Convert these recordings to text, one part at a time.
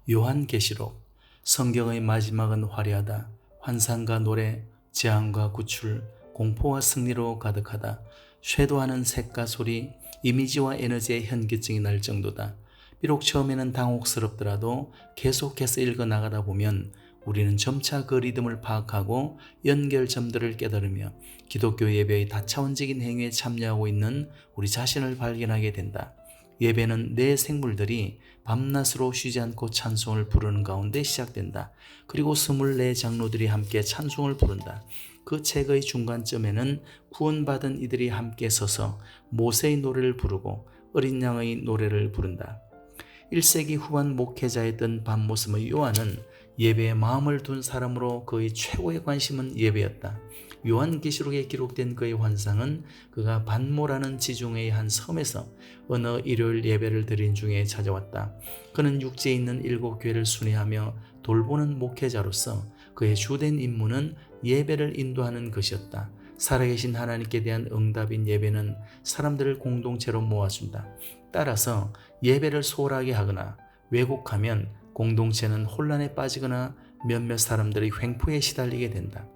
요한계시록. 성경의 마지막은 화려하다. 환상과 노래, 재앙과 구출, 공포와 승리로 가득하다. 쇄도하는 색과 소리, 이미지와 에너지의 현기증이 날 정도다. 비록 처음에는 당혹스럽더라도 계속해서 읽어나가다 보면 우리는 점차 그 리듬을 파악하고 연결점들을 깨달으며 기독교 예배의 다차원적인 행위에 참여하고 있는 우리 자신을 발견하게 된다. 예배는 내 생물들이 밤낮으로 쉬지 않고 찬송을 부르는 가운데 시작된다. 그리고 24장로들이 함께 찬송을 부른다. 그 책의 중간점에는 구원받은 이들이 함께 서서 모세의 노래를 부르고 어린 양의 노래를 부른다. 1세기 후반 목회자였던 밤모섬의 요한은 예배에 마음을 둔 사람으로 그의 최고의 관심은 예배였다. 요한계시록에 기록된 그의 환상은 그가 반모라는 지중해의 한 섬에서 어느 일요일 예배를 드린 중에 찾아왔다. 그는 육지에 있는 7교회를 순회하며 돌보는 목회자로서 그의 주된 임무는 예배를 인도하는 것이었다. 살아계신 하나님께 대한 응답인 예배는 사람들을 공동체로 모아준다. 따라서 예배를 소홀하게 하거나 왜곡하면 공동체는 혼란에 빠지거나 몇몇 사람들의 횡포에 시달리게 된다.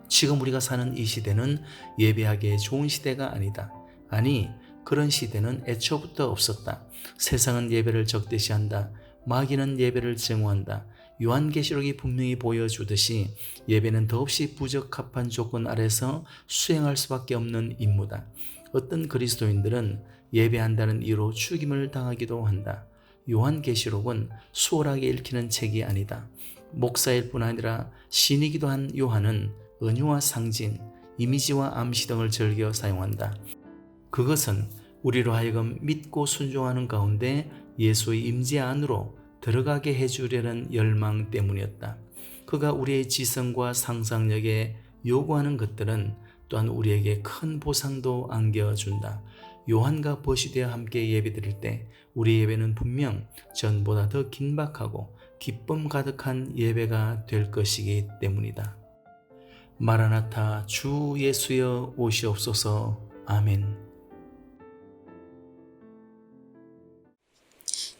지금 우리가 사는 이 시대는 예배하기에 좋은 시대가 아니다. 아니, 그런 시대는 애초부터 없었다. 세상은 예배를 적대시한다. 마귀는 예배를 증오한다. 요한계시록이 분명히 보여주듯이 예배는 더없이 부적합한 조건 아래서 수행할 수밖에 없는 임무다. 어떤 그리스도인들은 예배한다는 이유로 죽임을 당하기도 한다. 요한계시록은 수월하게 읽히는 책이 아니다. 목사일 뿐 아니라 신이기도 한 요한은 은유와 상징, 이미지와 암시 등을 즐겨 사용한다. 그것은 우리로 하여금 믿고 순종하는 가운데 예수의 임재 안으로 들어가게 해주려는 열망 때문이었다. 그가 우리의 지성과 상상력에 요구하는 것들은 또한 우리에게 큰 보상도 안겨준다. 요한과 버시대와 함께 예배드릴 때 우리 예배는 분명 전보다 더 긴박하고 기쁨 가득한 예배가 될 것이기 때문이다. 마라나타, 주 예수여 오시옵소서. 아멘.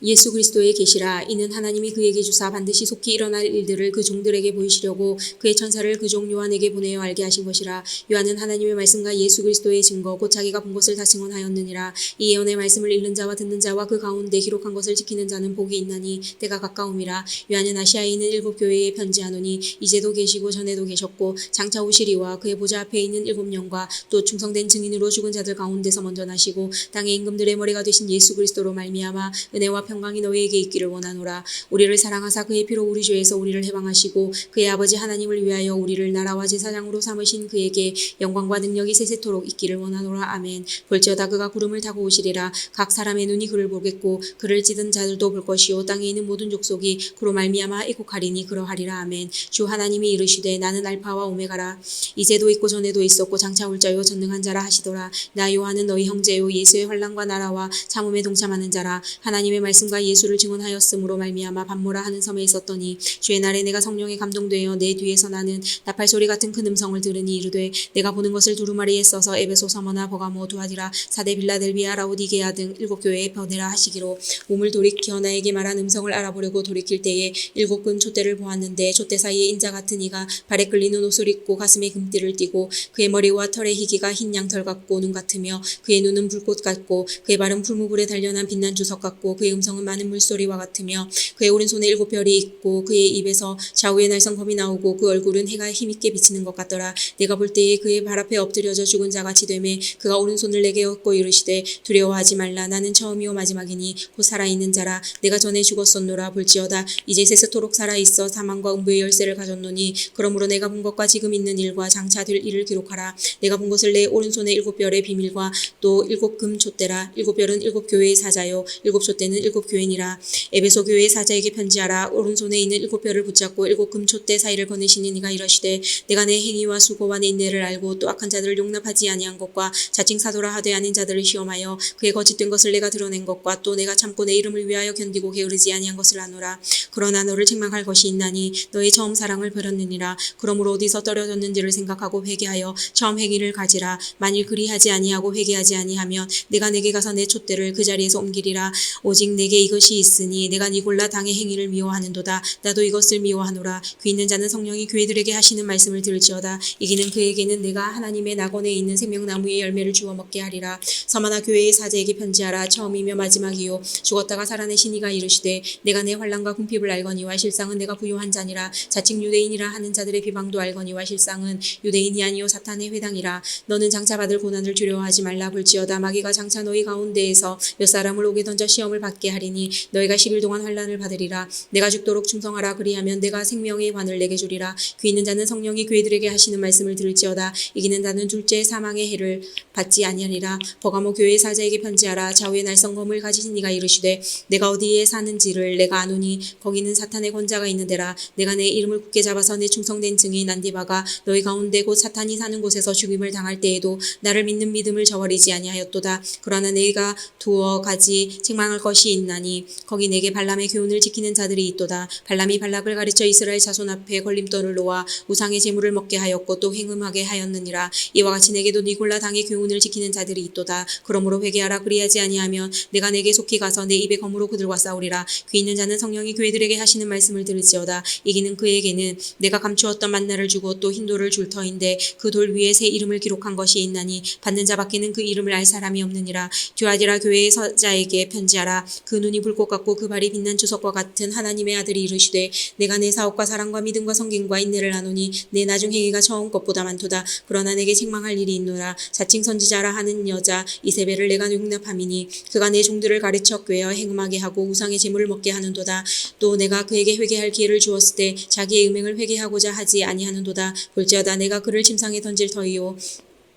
예수 그리스도의 계시라. 이는 하나님이 그에게 주사 반드시 속히 일어날 일들을 그 종들에게 보이시려고 그의 천사를 그 종 요한에게 보내어 알게 하신 것이라. 요한은 하나님의 말씀과 예수 그리스도의 증거 곧 자기가 본 것을 다 증언하였느니라. 이 예언의 말씀을 읽는 자와 듣는 자와 그 가운데 기록한 것을 지키는 자는 복이 있나니 때가 가까움이라. 요한은 아시아에 있는 7교회에 편지하노니 이제도 계시고 전에도 계셨고 장차 오시리와 그의 보좌 앞에 있는 7영과 또 충성된 증인으로 죽은 자들 가운데서 먼저 나시고 땅의 임금들의 머리가 되신 예수 그리스도로 말미암아 은혜와 평강이 너희에게 있기를 원하노라. 우리를 사랑하사 그의 피로 우리 죄에서 우리를 해방하시고 그의 아버지 하나님을 위하여 우리를 나라와 제사장으로 삼으신 그에게 영광과 능력이 세세토록 있기를 원하노라. 아멘. 볼지어다 그가 구름을 타고 오시리라. 각 사람의 눈이 그를 보겠고 그를 찌든 자들도 볼 것이요 땅에 있는 모든 족속이 그로 말미암아 애곡하리니 그러하리라. 아멘. 주 하나님이 이르시되 나는 알파와 오메가라. 이제도 있고 전에도 있었고 장차 올 자요 전능한 자라 하시더라. 나 요한은 너희 형제요 예수의 환난과 나라와 참음에 동참하는 자라. 하나님의 말씀과 예수를 증언하였으므로 말미암아 밤모라 하는 섬에 있었더니 주의 날에 내가 성령에 감동되어 내 뒤에서 나는 나팔 소리 같은 큰 음성을 들으니 이르되 내가 보는 것을 두루마리에 써서 에베소, 서머나, 버가모, 두아디라, 사데, 빌라델비아, 라오디게아 등 7교회에 보내라 하시기로 몸을 돌이켜 나에게 말한 음성을 알아보려고 돌이킬 때에 7근 촛대를 보았는데 촛대 사이에 인자 같은 이가 발에 끌리는 옷을 입고 가슴에 금띠를 띠고 그의 머리와 털의 희기가 흰 양털 같고 눈 같으며 그의 눈은 불꽃 같고 그의 발은 풀무불에 단련한 빛난 주석 같고 그의 음성은 많은 물소리와 같으며 그의 오른손에 7별이 있고 그의 입에서 좌우에 날성검이 나오고 그 얼굴은 해가 힘있게 비치는 것 같더라. 내가 볼 때에 그의 발 앞에 엎드려져 죽은 자 같이 되매 그가 오른손을 내게 얻고 이르시되 두려워하지 말라. 나는 처음이요 마지막이니 곧 살아있는 자라. 내가 전에 죽었었노라. 볼지어다 이제 세세토록 살아있어 사망과 음부의 열쇠를 가졌노니 그러므로 내가 본 것과 지금 있는 일과 장차 될 일을 기록하라. 내가 본 것을 내 오른손에 7별의 비밀과 또 7금 촛대라. 7별은 7교회의 사자요 7촛대는 7교회니라. 에베소 교회의 사자에게 편지하라. 오른손에 있는 7별을 붙잡고 7금 촛대 사이를 거느시는 이가 이러시되 내가 내 행위와 수고와 내 인내를 알고 또 악한 자들을 용납하지 아니한 것과 자칭 사도라 하되 아닌 자들을 시험하여 그의 거짓된 것을 내가 드러낸 것과 또 내가 참고 내 이름을 위하여 견디고 게으르지 아니한 것을 아노라. 그러나 너를 책망할 것이 있나니 너의 처음 사랑을 버렸느니라. 그러므로 어디서 떨어졌는지를 생각하고 회개하여 처음 행위를 가지라. 만일 그리하지 아니하고 회개하지 아니하면 내가 내게 가서 내 촛대를 그 자리에서 옮기리라. 오직 내게 내게 이것이 있으니 내가 니골라 당의 행위를 미워하는도다. 나도 이것을 미워하노라. 귀 있는 자는 성령이 교회들에게 하시는 말씀을 들을지어다. 이기는 그에게는 내가 하나님의 낙원에 있는 생명나무의 열매를 주워 먹게 하리라. 서마나 교회의 사제에게 편지하라. 처음이며 마지막이요 죽었다가 살아내신 이가 이르시되 내가 내 환난과 궁핍을 알거니와 실상은 내가 부요한 자니라. 자칭 유대인이라 하는 자들의 비방도 알거니와 실상은 유대인이 아니요 사탄의 회당이라. 너는 장차 받을 고난을 두려워하지 말라. 볼지어다 마귀가 장차 너희 가운데에서 몇 사람을 오게 던져 시험을 받게 하리니 너희가 10일 동안 환난을 받으리라. 내가 죽도록 충성하라. 그리하면 내가 생명의 관을 내게 주리라. 귀 있는 자는 성령이 교회들에게 하시는 말씀을 들을지어다. 이기는 자는 둘째 사망의 해를 받지 아니하리라. 버가모 교회의 사자에게 편지하라. 좌우의 날성검을 가지신 이가 이르시되 내가 어디에 사는지를 내가 아노니 거기는 사탄의 권자가 있는 데라. 내가 내 이름을 굳게 잡아서 내 충성된 증인 안디바가 너희 가운데 곧 사탄이 사는 곳에서 죽임을 당할 때에도 나를 믿는 믿음을 저버리지 아니하였도다. 그러나 내가 두어 가지 책망할 것이 있나니 거기 내게 발람의 교훈을 지키는 자들이 있도다. 발람이 발락을 가르쳐 이스라엘 자손 앞에 걸림돌을 놓아 우상의 제물을 먹게 하였고 또 행음하게 하였느니라. 이와 같이 내게도 니골라 당의 교훈을 지키는 자들이 있도다. 그러므로 회개하라. 그리하지 아니하면 내가 내게 속히 가서 내 입의 검으로 그들과 싸우리라. 귀 있는 자는 성령이 교회들에게 하시는 말씀을 들을지어다. 이기는 그에게는 내가 감추었던 만나를 주고 또 흰돌을 줄 터인데 그 돌 위에 새 이름을 기록한 것이 있나니 받는 자밖에는 그 이름을 알 사람이 없느니라. 듀아디라 교회의 서자에게 편지하라. 그 눈이 불꽃 같고 그 발이 빛난 주석과 같은 하나님의 아들이 이르시되 내가 내 사업과 사랑과 믿음과 성김과 인내를 하노니 내 나중 행위가 처음 것보다 많도다. 그러나 내게 책망할 일이 있노라. 자칭 선지자라 하는 여자 이세벨을 내가 용납함이니 그가 내 종들을 가르쳐 꿰어 행음하게 하고 우상의 제물을 먹게 하는도다. 또 내가 그에게 회개할 기회를 주었을 때 자기의 음행을 회개하고자 하지 아니하는도다. 볼지어다 내가 그를 침상에 던질 터이요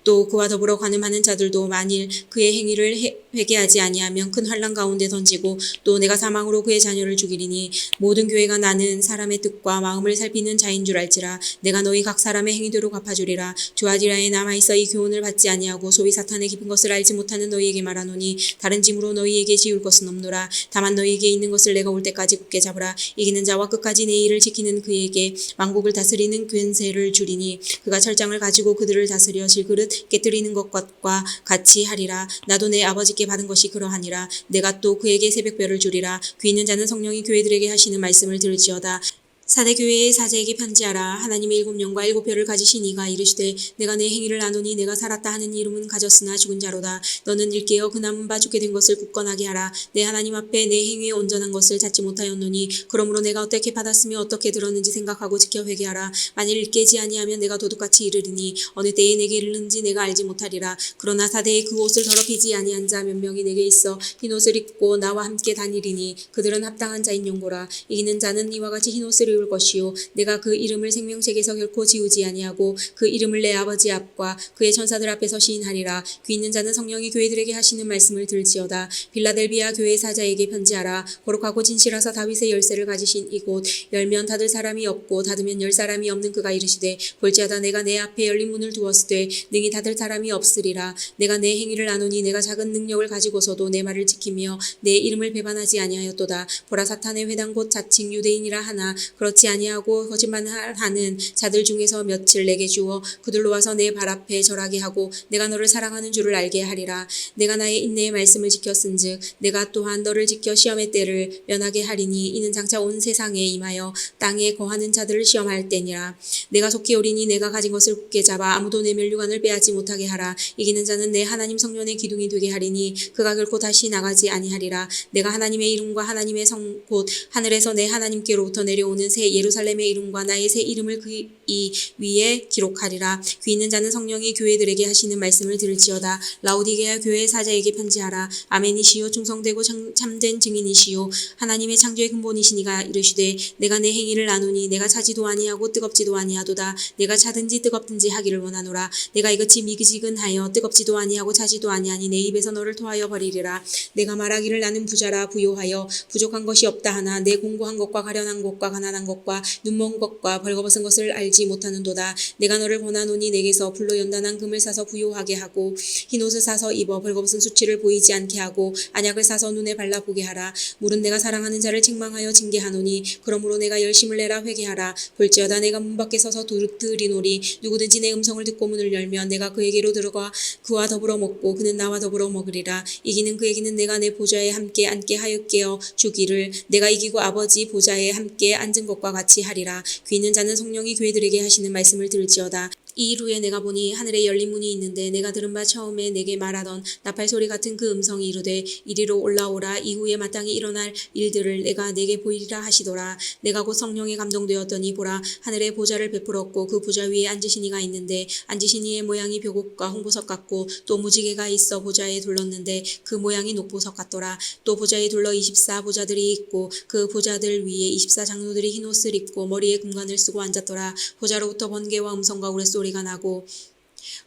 또 그와 더불어 관음하는 자들도 만일 그의 행위를 회개하지 아니하면 큰 환난 가운데 던지고 또 내가 사망으로 그의 자녀를 죽이리니 모든 교회가 나는 사람의 뜻과 마음을 살피는 자인 줄 알지라. 내가 너희 각 사람의 행위대로 갚아주리라. 두아디라에 남아있어 이 교훈을 받지 아니하고 소위 사탄의 깊은 것을 알지 못하는 너희에게 말하노니 다른 짐으로 너희에게 지울 것은 없노라. 다만 너희에게 있는 것을 내가 올 때까지 굳게 잡으라. 이기는 자와 끝까지 내 일을 지키는 그에게 만국을 다스리는 권세를 주리니 그가 철장을 가지고 그들을 다스려 질그릇 깨뜨리는 것과 같이 하리라. 나도 내 아버지께 받은 것이 그러하니라. 내가 또 그에게 새벽별을 주리라. 귀 있는 자는 성령이 교회들에게 하시는 말씀을 들을지어다. 사대교회의 사제에게 편지하라. 하나님의 일곱 영과 일곱 별을 가지신 이가 이르시되 내가 내 행위를 아노니 내가 살았다 하는 이름은 가졌으나 죽은 자로다. 너는 일깨어 그 남은 바 죽게 된 것을 굳건하게 하라. 내 하나님 앞에 내 행위에 온전한 것을 찾지 못하였노니 그러므로 내가 어떻게 받았으며 어떻게 들었는지 생각하고 지켜 회개하라. 만일 일깨지 아니하면 내가 도둑같이 이르리니 어느 때에 내게 이르는지 내가 알지 못하리라. 그러나 사대에 그 옷을 더럽히지 아니한 자 몇 명이 내게 있어 흰옷을 입고 나와 함께 다니리니 그들은 합당한 자인 용고라. 이기는 자는 이와 같이 흰옷을 입을 것이요 내가 그 이름을 생명책에서 결코 지우지 아니하고 그 이름을 내 아버지 앞과 그의 천사들 앞에서 시인하리라. 귀 있는 자는 성령이 교회들에게 하시는 말씀을 들을지어다. 빌라델비아 교회 사자에게 편지하라. 거룩하고 진실하사 다윗의 열쇠를 가지신 이곳 열면 닫을 사람이 없고 닫으면 열 사람이 없는 그가 이르시되 볼지어다 내가 내 앞에 열린 문을 두었을 때 능히 닫을 사람이 없으리라. 내가 내 행위를 아노니 내가 작은 능력을 가지고서도 내 말을 지키며 내 이름을 배반하지 아니하였도다. 보라 사탄의 회당 곧 자칭 유대인이라 하나 그렇지 아니하고 거짓말하는 자들 중에서 며칠 내게 주어 그들로 와서 내 발 앞에 절하게 하고 내가 너를 사랑하는 줄을 알게 하리라. 내가 나의 인내의 말씀을 지켰은즉 내가 또한 너를 지켜 시험의 때를 면하게 하리니 이는 장차 온 세상에 임하여 땅에 거하는 자들을 시험할 때니라. 내가 속히 오리니 내가 가진 것을 굳게 잡아 아무도 내 멸류관을 빼앗지 못하게 하라. 이기는 자는 내 하나님 성전의 기둥이 되게 하리니 그가 결코 다시 나가지 아니하리라. 내가 하나님의 이름과 하나님의 성 곧 하늘에서 내 하나님께로부터 내려오는 새 예루살렘의 이름과 나의 새 이름을 그 이 위에 기록하리라. 귀 있는 자는 성령이 교회들에게 하시는 말씀을 들을지어다. 라오디게아 교회의 사자에게 편지하라. 아멘이시요 충성되고 참된 증인이시요 하나님의 창조의 근본이시니가 이르시되 내가 내 행위를 아노니 내가 차지도 아니하고 뜨겁지도 아니하도다. 내가 차든지 뜨겁든지 하기를 원하노라. 내가 이같이 미지근하여 뜨겁지도 아니하고 차지도 아니하니 내 입에서 너를 토하여 버리리라. 내가 말하기를 나는 부자라 부요하여 부족한 것이 없다 하나 내 공고한 것과 가련한 것과 가난한 가난한 것과 눈먼 것과 벌거벗은 것을 알지 못하는도다. 내가 너를 권하노니 내게서 불로 연단한 금을 사서 부요하게 하고 흰옷을 사서 입어 벌거벗은 수치를 보이지 않게 하고 안약을 사서 눈에 발라보게 하라. 물은 내가 사랑하는 자를 책망하여 징계하노니 그러므로 내가 열심을 내라 회개하라. 볼지어다 내가 문 밖에 서서 들이노리. 누구든지 내 음성을 듣고 문을 열면 내가 그에게로 들어가 그와 더불어 먹고 그는 나와 더불어 먹으리라. 이기는 그에게는 내가 내 보좌에 함께 앉게 하여 깨어 주기를 내가 이기고 아버지 보좌에 함께 앉은 것과 같이 하리라. 귀 있는 자는 성령이 교회들에게 하시는 말씀을 들을지어다. 이 일 후에 내가 보니 하늘에 열린 문이 있는데 내가 들은 바 처음에 내게 말하던 나팔 소리 같은 그 음성이 이르되 이리로 올라오라. 이후에 마땅히 일어날 일들을 내가 내게 보이리라 하시더라. 내가 곧 성령에 감동되었더니 보라 하늘에 보좌를 베풀었고 그 보좌 위에 앉으신 이가 있는데 앉으신 이의 모양이 벽옥과 홍보석 같고 또 무지개가 있어 보좌에 둘렀는데 그 모양이 녹보석 같더라. 또 보좌에 둘러 24보좌들이 있고 그 보좌들 위에 24장로들이 흰옷을 입고 머리에 금관을 쓰고 앉았더라. 보좌로부터 번개와 음성과 우레소리가 나고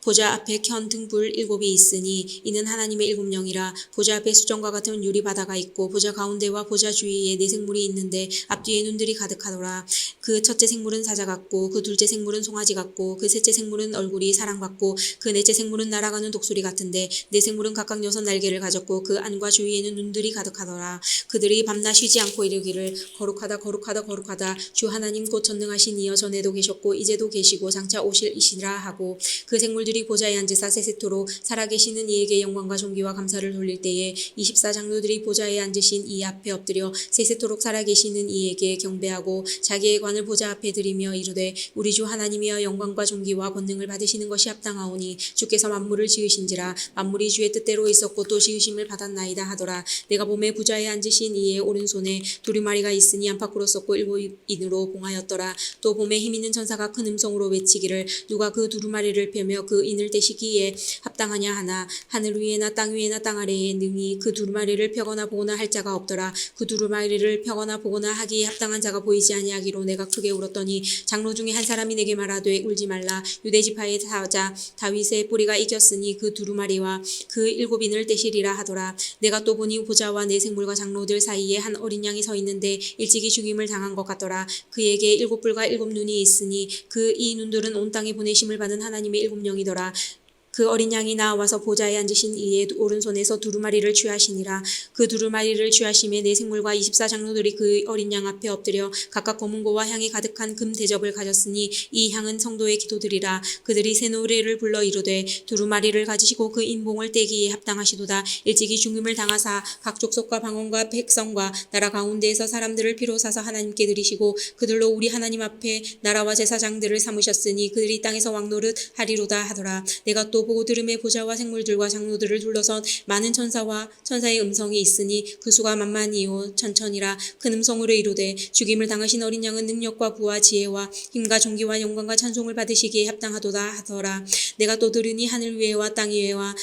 보좌 앞에 켠 등불 7이 있으니 이는 하나님의 7영이라. 보좌 앞에 수정과 같은 유리 바다가 있고 보좌 가운데와 보좌 주위에 네 생물이 있는데 앞뒤에 눈들이 가득하더라. 그 첫째 생물은 사자 같고 그 둘째 생물은 송아지 같고 그 셋째 생물은 얼굴이 사람 같고 그 넷째 생물은 날아가는 독수리 같은데 네 생물은 각각 6날개를 가졌고 그 안과 주위에는 눈들이 가득하더라. 그들이 밤낮 쉬지 않고 이르기를 거룩하다 거룩하다 거룩하다 주 하나님 곧 전능하신 이여 전에도 계셨고 이제도 계시고 장차 오실 이시라 하고 그 생물들이 보좌에 앉으사 세세토록 살아계시는 이에게 영광과 존귀와 감사를 돌릴 때에 24장로들이 보좌에 앉으신 이 앞에 엎드려 세세토록 살아계시는 이에게 경배하고 자기의 관을 보좌 앞에 드리며 이르되 우리 주 하나님이여 영광과 존귀와 권능을 받으시는 것이 합당하오니 주께서 만물을 지으신지라. 만물이 주의 뜻대로 있었고 또 지으심을 받았나이다 하더라. 내가 보매 보좌에 앉으신 이의 오른손에 두루마리가 있으니 안팎으로 썼고 7인으로 봉하였더라. 또 보매 힘있는 천사가 큰 음성으로 외치기를 누가 그 두루마리를 펴며 그 인을 떼시기에 합당하냐 하나 하늘 위에나 땅 위에나 땅 아래에 능히 그 두루마리를 펴거나 보거나 할 자가 없더라. 그 두루마리를 펴거나 보거나 하기에 합당한 자가 보이지 아니하기로 내가 크게 울었더니 장로 중에 한 사람이 내게 말하되 울지 말라. 유대 지파의 사자 다윗의 뿌리가 이겼으니 그 두루마리와 그 7인을 떼시리라 하더라. 내가 또 보니 보좌와 네 생물과 장로들 사이에 한 어린 양이 서 있는데 일찍이 죽임을 당한 것 같더라. 그에게 7뿔과 7눈이 있으니 그 이 눈들은 온 땅에 보내심을 받은 하나님의 7영이더라. 그 어린 양이 나와서 보좌에 앉으신 이의 오른손에서 두루마리를 취하시니라. 그 두루마리를 취하심에 네 생물과 24장로들이 그 어린 양 앞에 엎드려 각각 검은고와 향이 가득한 금 대접을 가졌으니 이 향은 성도의 기도들이라. 그들이 새 노래를 불러 이르되 두루마리를 가지시고 그 인봉을 떼기에 합당하시도다. 일찍이 죽임을 당하사 각 족속과 방언과 백성과 나라 가운데에서 사람들을 피로 사서 하나님께 드리시고 그들로 우리 하나님 앞에 나라와 제사장들을 삼으셨으니 그들이 땅에서 왕노릇 하리로다 하더라. 내가 또 보고 들음에 보좌와 생물들과 장로들을 둘러선 많은 천사와 천사의 음성이 있으니 그 수가 만만이요 천천이라. 큰 음성으로 이르되 죽임을 당하신 어린 양은 능력과 부와 지혜와 힘과 존귀와 영광과 찬송을 받으시기에 합당하도다 하더라. 내가 또 들으니 하늘 위에와 땅 위에와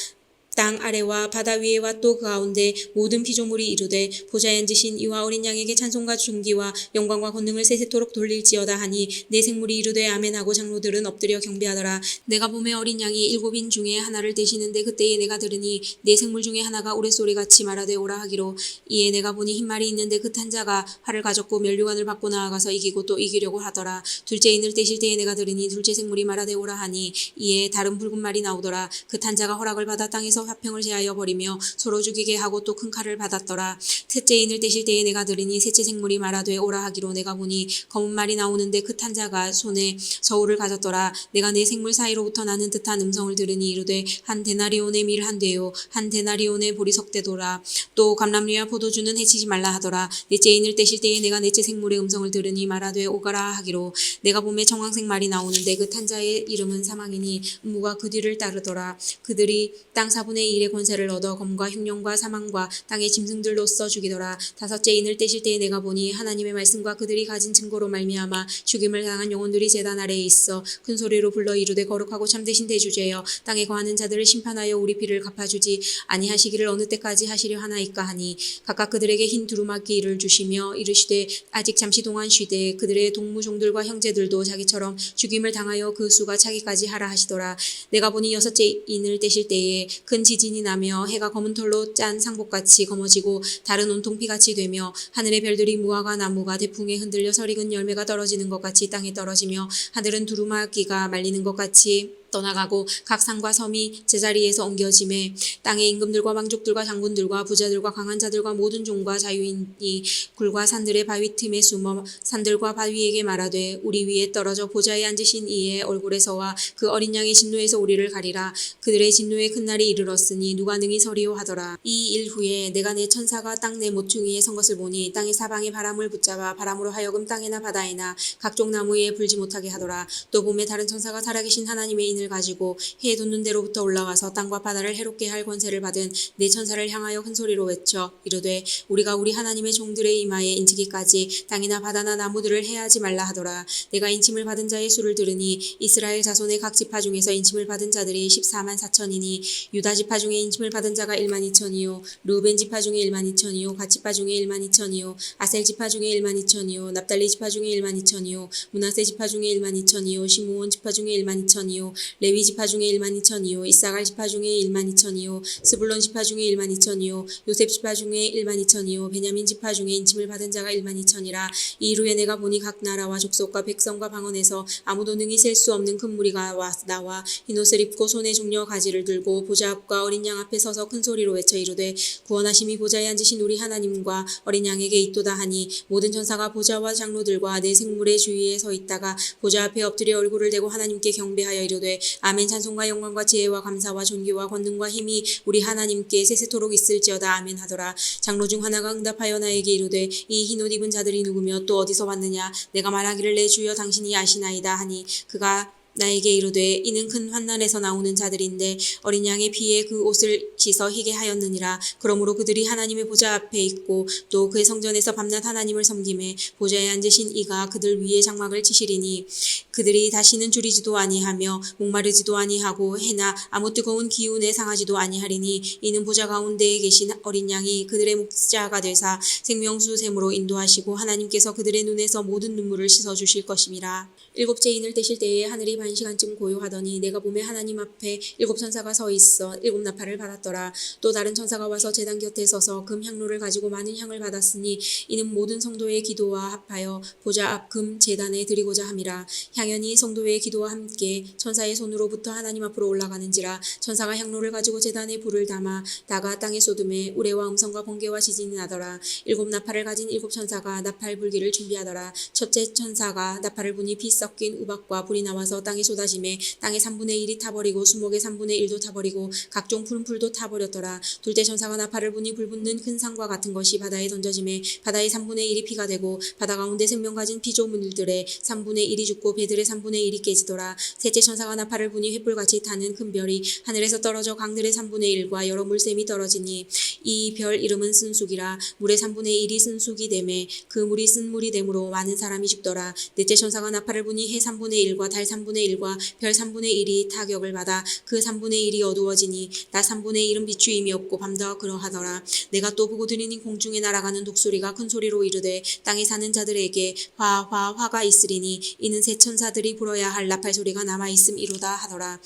땅 아래와 바다 위에와 또 그 가운데 모든 피조물이 이르되 보좌에 앉으신 이와 어린 양에게 찬송과 존귀와 영광과 권능을 세세토록 돌릴지어다 하니 네 생물이 이르되 아멘하고 장로들은 엎드려 경배하더라. 내가 보매 어린 양이 7인 중에 하나를 떼시는데 그때에 내가 들으니 네 생물 중에 하나가 우레소리같이 말하되 오라 하기로. 이에 내가 보니 흰말이 있는데 그 탄 자가 활을 가졌고 면류관을 받고 나아가서 이기고 또 이기려고 하더라. 둘째 인을 떼실 때에 내가 들으니 둘째 생물이 말하되 오라 하니 이에 다른 붉은 말이 나오더라. 그 탄 자가 허락을 받아 땅에서 화평을 제하여 버리며 서로 죽이게 하고 또 큰 칼을 받았더라. 셋째 인을 떼실 때에 내가 들으니 셋째 생물이 말하되 오라 하기로. 내가 보니 검은 말이 나오는데 그 탄 자가 손에 저울을 가졌더라. 내가 네 생물 사이로부터 나는 듯한 음성을 들으니 이르되 한 데나리온의 밀 한 대요 한 데나리온의 보리석 대도라. 또 감람류와 포도주는 해치지 말라 하더라. 넷째 인을 떼실 때에 내가 넷째 생물의 음성을 들으니 말하되 오가라 하기로. 내가 보매 청황색 말이 나오는데 그 탄 자의 이름은 사망이니 음모가 그 뒤를 따르더라. 그들이 땅 4분의 1의 권세를 얻어 검과 흉령과 사망과 땅의 짐승들로써 죽이더라. 다섯째 인을 떼실 때에 내가 보니 하나님의 말씀과 그들이 가진 증거로 말미암아 죽임을 당한 영혼들이 제단 아래에 있어 큰 소리로 불러 이르되 거룩하고 참되신 대주제여 땅에 거하는 자들을 심판하여 우리 피를 갚아주지 아니하시기를 어느 때까지 하시려 하나이까 하니 각각 그들에게 흰 두루마기를 주시며 이르시되 아직 잠시 동안 쉬되 그들의 동무종들과 형제들도 자기처럼 죽임을 당하여 그 수가 차기까지 하라 하시더라. 내가 보니 여섯째 인을 떼실 때에 큰 큰 지진이 나며 해가 검은 털로 짠 상복같이 검어지고 달은 온통 피같이 되며 하늘의 별들이 무화과 나무가 대풍에 흔들려 설익은 열매가 떨어지는 것 같이 땅에 떨어지며 하늘은 두루마기가 말리는 것 같이 떠나가고 각 산과 섬이 제자리에서 옮겨짐에 땅의 임금들과 왕족들과 장군들과 부자들과 강한 자들과 모든 종과 자유인이 굴과 산들의 바위 틈에 숨어 산들과 바위에게 말하되 우리 위에 떨어져 보좌에 앉으신 이의 얼굴에서와 그 어린 양의 진노에서 우리를 가리라. 그들의 진노의 큰 날이 이르렀으니 누가 능히 서리요 하더라. 이 일 후에 내가 내 천사가 땅 내 모퉁이에 선 것을 보니 땅의 사방에 바람을 붙잡아 바람으로 하여금 땅에나 바다에나 각종 나무에 불지 못하게 하더라. 또 봄에 다른 천사가 살아계신 하나님의 인을 가지고 해 돋는 데로부터 올라와서 땅과 바다를 해롭게 할 권세를 받은 네 천사를 향하여 큰 소리로 외쳐 이르되 우리가 우리 하나님의 종들의 이마에 인치기까지 땅이나 바다나 나무들을 해하지 말라 하더라. 내가 인침을 받은 자의 수를 들으니 이스라엘 자손의 각 지파 중에서 인침을 받은 자들이 14만 4천이니 유다 지파 중에 인침을 받은 자가 1만 2천이요 르우벤 지파 중에 1만 2천이요 갓 지파 중에 1만 2천이요 아셀 지파 중에 1만 2천이요 납달리 지파 중에 1만 2천이요 므낫세 지파 중에 1만 2천이요 시므온 지파 중에 1만 2천이요 레위 지파 중에 1만 2천이요 이사갈 지파 중에 1만 2천이요 스불론 지파 중에 1만 2천이요 요셉 지파 중에 1만 2천이요 베냐민 지파 중에 인침을 받은 자가 1만 2천이라. 이 이후에 내가 보니 각 나라와 족속과 백성과 방언에서 아무도 능히 셀 수 없는 큰 무리가 나와 흰옷을 입고 손에 종려 가지를 들고 보좌 앞과 어린 양 앞에 서서 큰 소리로 외쳐 이르되 구원하심이 보좌에 앉으신 우리 하나님과 어린 양에게 있도다 하니 모든 천사가 보좌와 장로들과 네 생물의 주위에 서 있다가 보좌 앞에 엎드려 얼굴을 대고 하나님께 경배하여 이르되 아멘. 찬송과 영광과 지혜와 감사와 존귀와 권능과 힘이 우리 하나님께 세세토록 있을지어다. 아멘 하더라. 장로 중 하나가 응답하여 나에게 이르되 이 흰옷 입은 자들이 누구며 또 어디서 왔느냐. 내가 말하기를 내 주여 당신이 아시나이다 하니 그가 나에게 이르되 이는 큰 환난에서 나오는 자들인데 어린 양의 피에 그 옷을 씻어 희게 하였느니라. 그러므로 그들이 하나님의 보좌 앞에 있고 또 그의 성전에서 밤낮 하나님을 섬김에 보좌에 앉으신 이가 그들 위에 장막을 치시리니 그들이 다시는 줄이지도 아니하며 목마르지도 아니하고 해나 아무 뜨거운 기운에 상하지도 아니하리니 이는 보좌 가운데에 계신 어린 양이 그들의 목자가 되사 생명수 샘으로 인도하시고 하나님께서 그들의 눈에서 모든 눈물을 씻어 주실 것임이라. 일곱째 인을 떼실 때에 하늘이 반 시간쯤 고요하더니 내가 보매 하나님 앞에 일곱 천사가 서 있어 일곱 나팔을 받았더라. 또 다른 천사가 와서 제단 곁에 서서 금 향로를 가지고 많은 향을 받았으니 이는 모든 성도의 기도와 합하여 보좌 앞 금 제단에 드리고자 함이라. 향연이 성도의 기도와 함께 천사의 손으로부터 하나님 앞으로 올라가는지라. 천사가 향로를 가지고 제단에 불을 담아 다가 땅에 쏟음에 우레와 음성과 번개와 지진이 나더라. 일곱 나팔을 가진 일곱 천사가 나팔 불기를 준비하더라. 첫째 천사가 나팔을 부니 피 섞인 우박과 불이 나와서 땅에 쏟아짐에 땅의 3분의 1이 타버리고 수목의 3분의 1도 타버리고 각종 푸른 풀도 타버렸더라. 둘째 천사가 나팔을 부니 불 붙는 큰 상과 같은 것이 바다에 던져짐에 바다의 3분의 1이 피가 되고 바다 가운데 생명 가진 피조물들의 3분의 1이 죽고 배들의 3분의 1이 깨지더라. 셋째 천사가 나팔을 부니 횃불같이 타는 큰 별이 하늘에서 떨어져 강들의 3분의 1과 여러 물샘이 떨어지니 이 별 이름은 쓴쑥이라. 물의 3분의 1이 쓴쑥이 되매 그 물이 쓴 물이 되므로 많은 사람이 죽더라. 넷째 천사가 나팔을 부니 해 3분의 1과 달 3분의 1과 별 3분의 1이 타격을 받아 그 3분의 1이 어두워지니 낮 3분의 1은 비추임이 없고 밤도 그러하더라. 내가 또 보고 들으니 공중에 날아가는 독소리가 큰 소리로 이르되 땅에 사는 자들에게 화가 있으리니 이는 새 천사들이 불어야 할 나팔 소리가 남아있음이로다 하더라.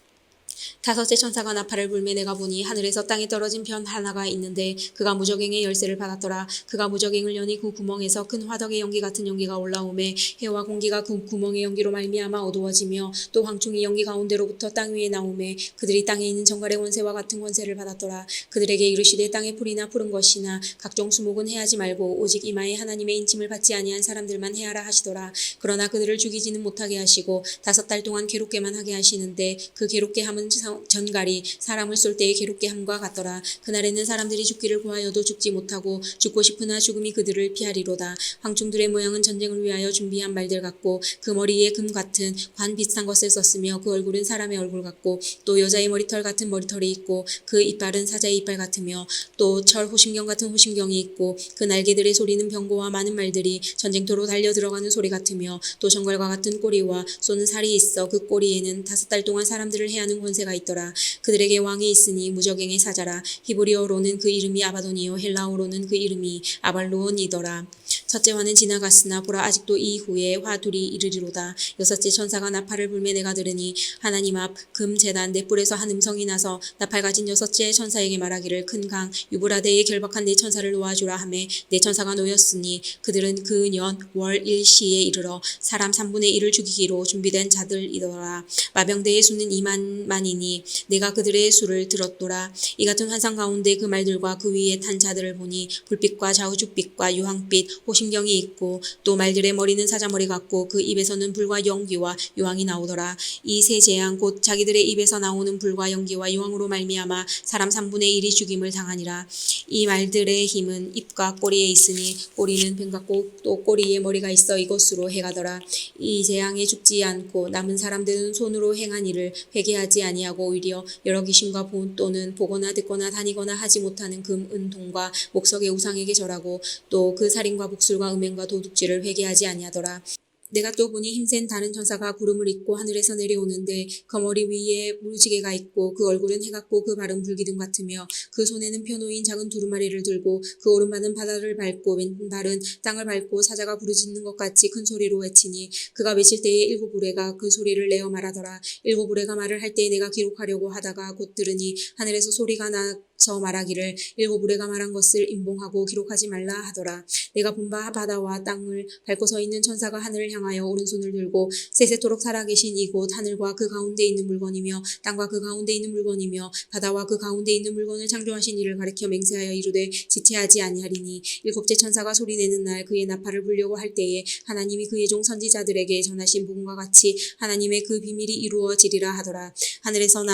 다섯째 천사가 나팔을 불매 내가 보니 하늘에서 땅에 떨어진 별 하나가 있는데 그가 무저갱의 열쇠를 받았더라. 그가 무저갱을 여니 그 구멍에서 큰 화덕의 연기 같은 연기가 올라오매 해와 공기가 그 구멍의 연기로 말미암아 어두워지며 또 황충이 연기 가운데로부터 땅 위에 나오매 그들이 땅에 있는 정갈의 권세와 같은 권세를 받았더라. 그들에게 이르시되 땅의 풀이나 푸른 것이나 각종 수목은 해하지 말고 오직 이마에 하나님의 인침을 받지 아니한 사람들만 해하라 하시더라. 그러나 그들을 죽이지는 못하게 하시고 5달 동안 괴롭게만 하게 하시는데 그 괴롭게 함은 전갈이 사람을 쏠 때의 괴롭게 함과 같더라. 그날에는 사람들이 죽기를 구하여도 죽지 못하고 죽고 싶으나 죽음이 그들을 피하리로다. 황충들의 모양은 전쟁을 위하여 준비한 말들 같고 그 머리에 금 같은 관 비슷한 것을 썼으며 그 얼굴은 사람의 얼굴 같고 또 여자의 머리털 같은 머리털이 있고 그 이빨은 사자의 이빨 같으며 또 철 호심경 같은 호심경이 있고 그 날개들의 소리는 병고와 많은 말들이 전쟁터로 달려 들어가는 소리 같으며 또 정갈과 같은 꼬리와 쏘는 살이 있어 그 꼬리에는 5달 동안 사람들을 해하는 권세가 있더라. 그들에게 왕이 있으니 무저갱의 사자라. 히브리어로는 그 이름이 아바돈이요 헬라어로는 그 이름이 아발로온이더라. 첫째 화는 지나갔으나 보라 아직도 이 후에 화 둘이 이르리로다. 여섯째 천사가 나팔을 불매 내가 들으니 하나님 앞 금 제단 네 뿔에서 한 음성이 나서 나팔 가진 여섯째 천사에게 말하기를 큰 강 유브라데에 결박한 네 천사를 놓아주라 하매 네 천사가 놓였으니 그들은 그 년 월 일시에 이르러 사람 3분의 1을 죽이기로 준비된 자들이더라. 마병대의 수는 2만만이니 내가 그들의 수를 들었도라. 이 같은 환상 가운데 그 말들과 그 위에 탄 자들을 보니 불빛과 좌우죽빛과 유황빛 호심경이 있고 또 말들의 머리는 사자머리 같고 그 입에서는 불과 연기와 유황이 나오더라. 이 세 재앙 곧 자기들의 입에서 나오는 불과 연기와 유황으로 말미암아 사람 3분의 1이 죽임을 당하니라. 이 말들의 힘은 입과 꼬리에 있으니 꼬리는 뱀 같고 또 꼬리에 머리가 있어 이것으로 해가더라. 이 재앙에 죽지 않고 남은 사람들은 손으로 행한 일을 회개하지 아니하고 오히려 여러 귀신과 또는 보거나 듣거나 다니거나 하지 못하는 금, 은, 동과 목석의 우상에게 절하고 또 그 살인과 복술과 음행과 도둑질을 회개하지 아니하더라. 내가 또 보니 힘센 다른 천사가 구름을 입고 하늘에서 내려오는데 그 머리 위에 무지개가 있고 그 얼굴은 해 같고 그 발은 불기둥 같으며 그 손에는 펴놓인 작은 두루마리를 들고 그 오른발은 바다를 밟고 왼발은 땅을 밟고 사자가 부르짖는 것 같이 큰 소리로 외치니 그가 외칠 때에 일곱 우레가 그 소리를 내어 말하더라. 일곱 우레가 말을 할 때에 내가 기록하려고 하다가 곧 들으니 하늘에서 소리가 나서 말하기를 일곱 우레가 말한 것을 임봉하고 기록하지 말라 하더라. 내가 본 바 바다와 땅을 밟고 서 있는 천사가 하늘을 향하여 오른손을 들고 세세토록 살아계신 이곳 하늘과 그 가운데 있는 물건이며 땅과 그 가운데 있는 물건이며 바다와 그 가운데 있는 물건을 창조하신 이를 가리켜 맹세하여 이르되 지체하지 아니하리니 일곱째 천사가 소리내는 날 그의 나팔을 불려고 할 때에 하나님이 그의 종 선지자들에게 전하신 복음과 같이 하나님의 그 비밀이 이루어지리라 하더라. 하늘에서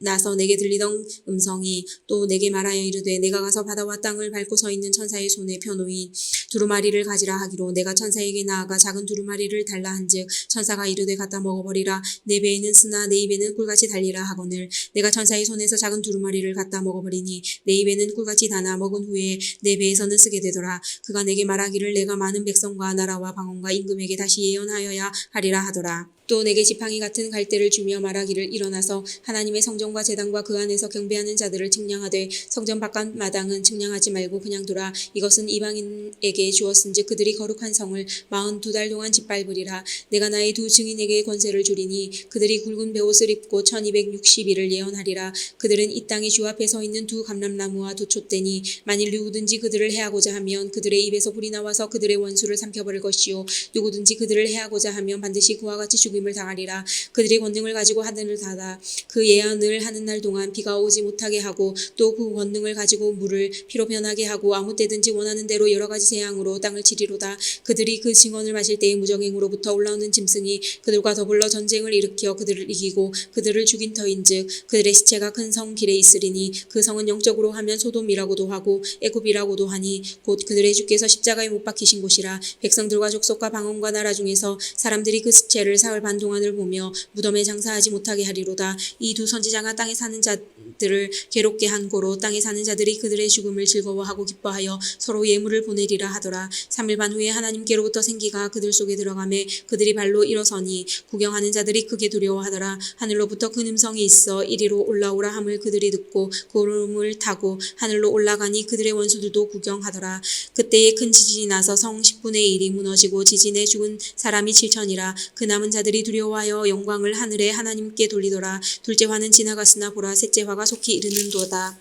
나서 내게 들리던 음성이 또 내게 말하여 이르되 내가 가서 바다와 땅을 밟고 서 있는 천사의 손에 펴놓인 두루마리를 가지라 하기로 내가 천사에게 나아가 작은 두루마리를 달라 한즉 천사가 이르되 갖다 먹어버리라. 내 배에는 쓰나 내 입에는 꿀같이 달리라 하거늘 내가 천사의 손에서 작은 두루마리를 갖다 먹어버리니 내 입에는 꿀같이 다나 먹은 후에 내 배에서는 쓰게 되더라. 그가 내게 말하기를 내가 많은 백성과 나라와 방언과 임금에게 다시 예언하여야 하리라 하더라. 또 내게 지팡이 같은 갈대를 주며 말하기를 일어나서 하나님의 성전과 제단과 그 안에서 경배하는 자들을 측량하되 성전 바깥 마당은 측량하지 말고 그냥 두라. 이것은 이방인에게 주었은즉 그들이 거룩한 성을 42달 동안 짓밟으리라. 내가 나의 두 증인에게 권세를 주리니 그들이 굵은 베옷을 입고 1260일을 예언하리라. 그들은 이 땅의 주 앞에 서 있는 두 감람나무와 두 촛대니 만일 누구든지 그들을 해하고자 하면 그들의 입에서 불이 나와서 그들의 원수를 삼켜버릴 것이요 누구든지 그들을 해하고자 하면 반드시 그와 같이 죽임을 당하리라. 그들이 권능을 가지고 하늘을 닫아 그 예언을 하는 날 동안 비가 오지 못하게 하고 또 그 권능을 가지고 물을 피로 변하게 하고 아무 때든지 원하는 대로 여러 가지 재앙으로 땅을 치리로다. 그들이 그 증언을 마실 때에 무정행으로부터 올라오는 짐승이 그들과 더불어 전쟁을 일으켜 그들을 이기고 그들을 죽인 터인즉 그들의 시체가 큰 성 길에 있으리니 그 성은 영적으로 하면 소돔이라고도 하고 애굽이라고도 하니 곧 그들의 주께서 십자가에 못 박히신 곳이라. 백성들과 족속과 방언과 나라 중에서 사람들이 그 시체를 사흘 반 동안을 보며 무덤에 장사하지 못하게 하리로다. 이 두 선지자가 땅에 사는 자들을 괴롭게 한 고로 땅에 사는 자들이 그들의 죽음을 즐거워하고 기뻐하여 서로 예물을 보내리라 하더라. 3일 반 후에 하나님께로부터 생기가 그들 속에 들어가매 그들이 발로 일어서니 구경하는 자들이 크게 두려워하더라. 하늘로부터 큰 음성이 있어 이리로 올라오라 함을 그들이 듣고 구름을 타고 하늘로 올라가니 그들의 원수들도 구경하더라. 그때에 큰 지진이 나서 성 10분의 1이 무너지고 지진에 죽은 사람이 7천이라. 그 남은 자들이 두려워하여 영광을 하늘에 하나님께 돌리더라. 둘째 화는 지나갔으나 보라 셋째 화가 속히 이르는도다.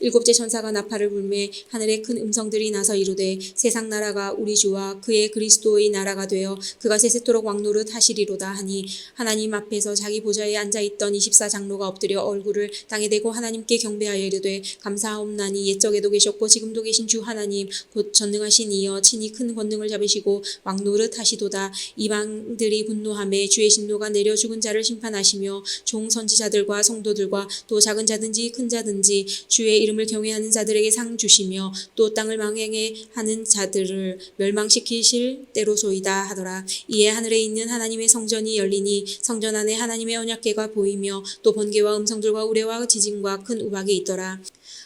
일곱째 천사가 나팔을 불매 하늘에 큰 음성들이 나서 이르되 세상 나라가 우리 주와 그의 그리스도의 나라가 되어 그가 세세토록 왕노릇 하시리로다 하니 하나님 앞에서 자기 보좌에 앉아있던 24장로가 엎드려 얼굴을 땅에 대고 하나님께 경배하여 이르되 감사하옵나니 옛적에도 계셨고 지금도 계신 주 하나님 곧 전능하신 이여 친히 큰 권능을 잡으시고 왕노릇 하시도다. 이방들이 분노하매 주의 신노가 내려 죽은 자를 심판하시며 종 선지자들과 성도들과 또 작은 자든지 큰 자든지 주의 이름을 경외하는 자들에게 상 주시며 또 땅을 망행해 하는 자들을 멸망시키실 때로소이다 하더라. 이에 하늘에 있는 하나님의 성전이 열리니 성전 안에 하나님의 언약궤가 보이며 또 번개와 음성들과 우레와 지진과 큰 우박이 있더라.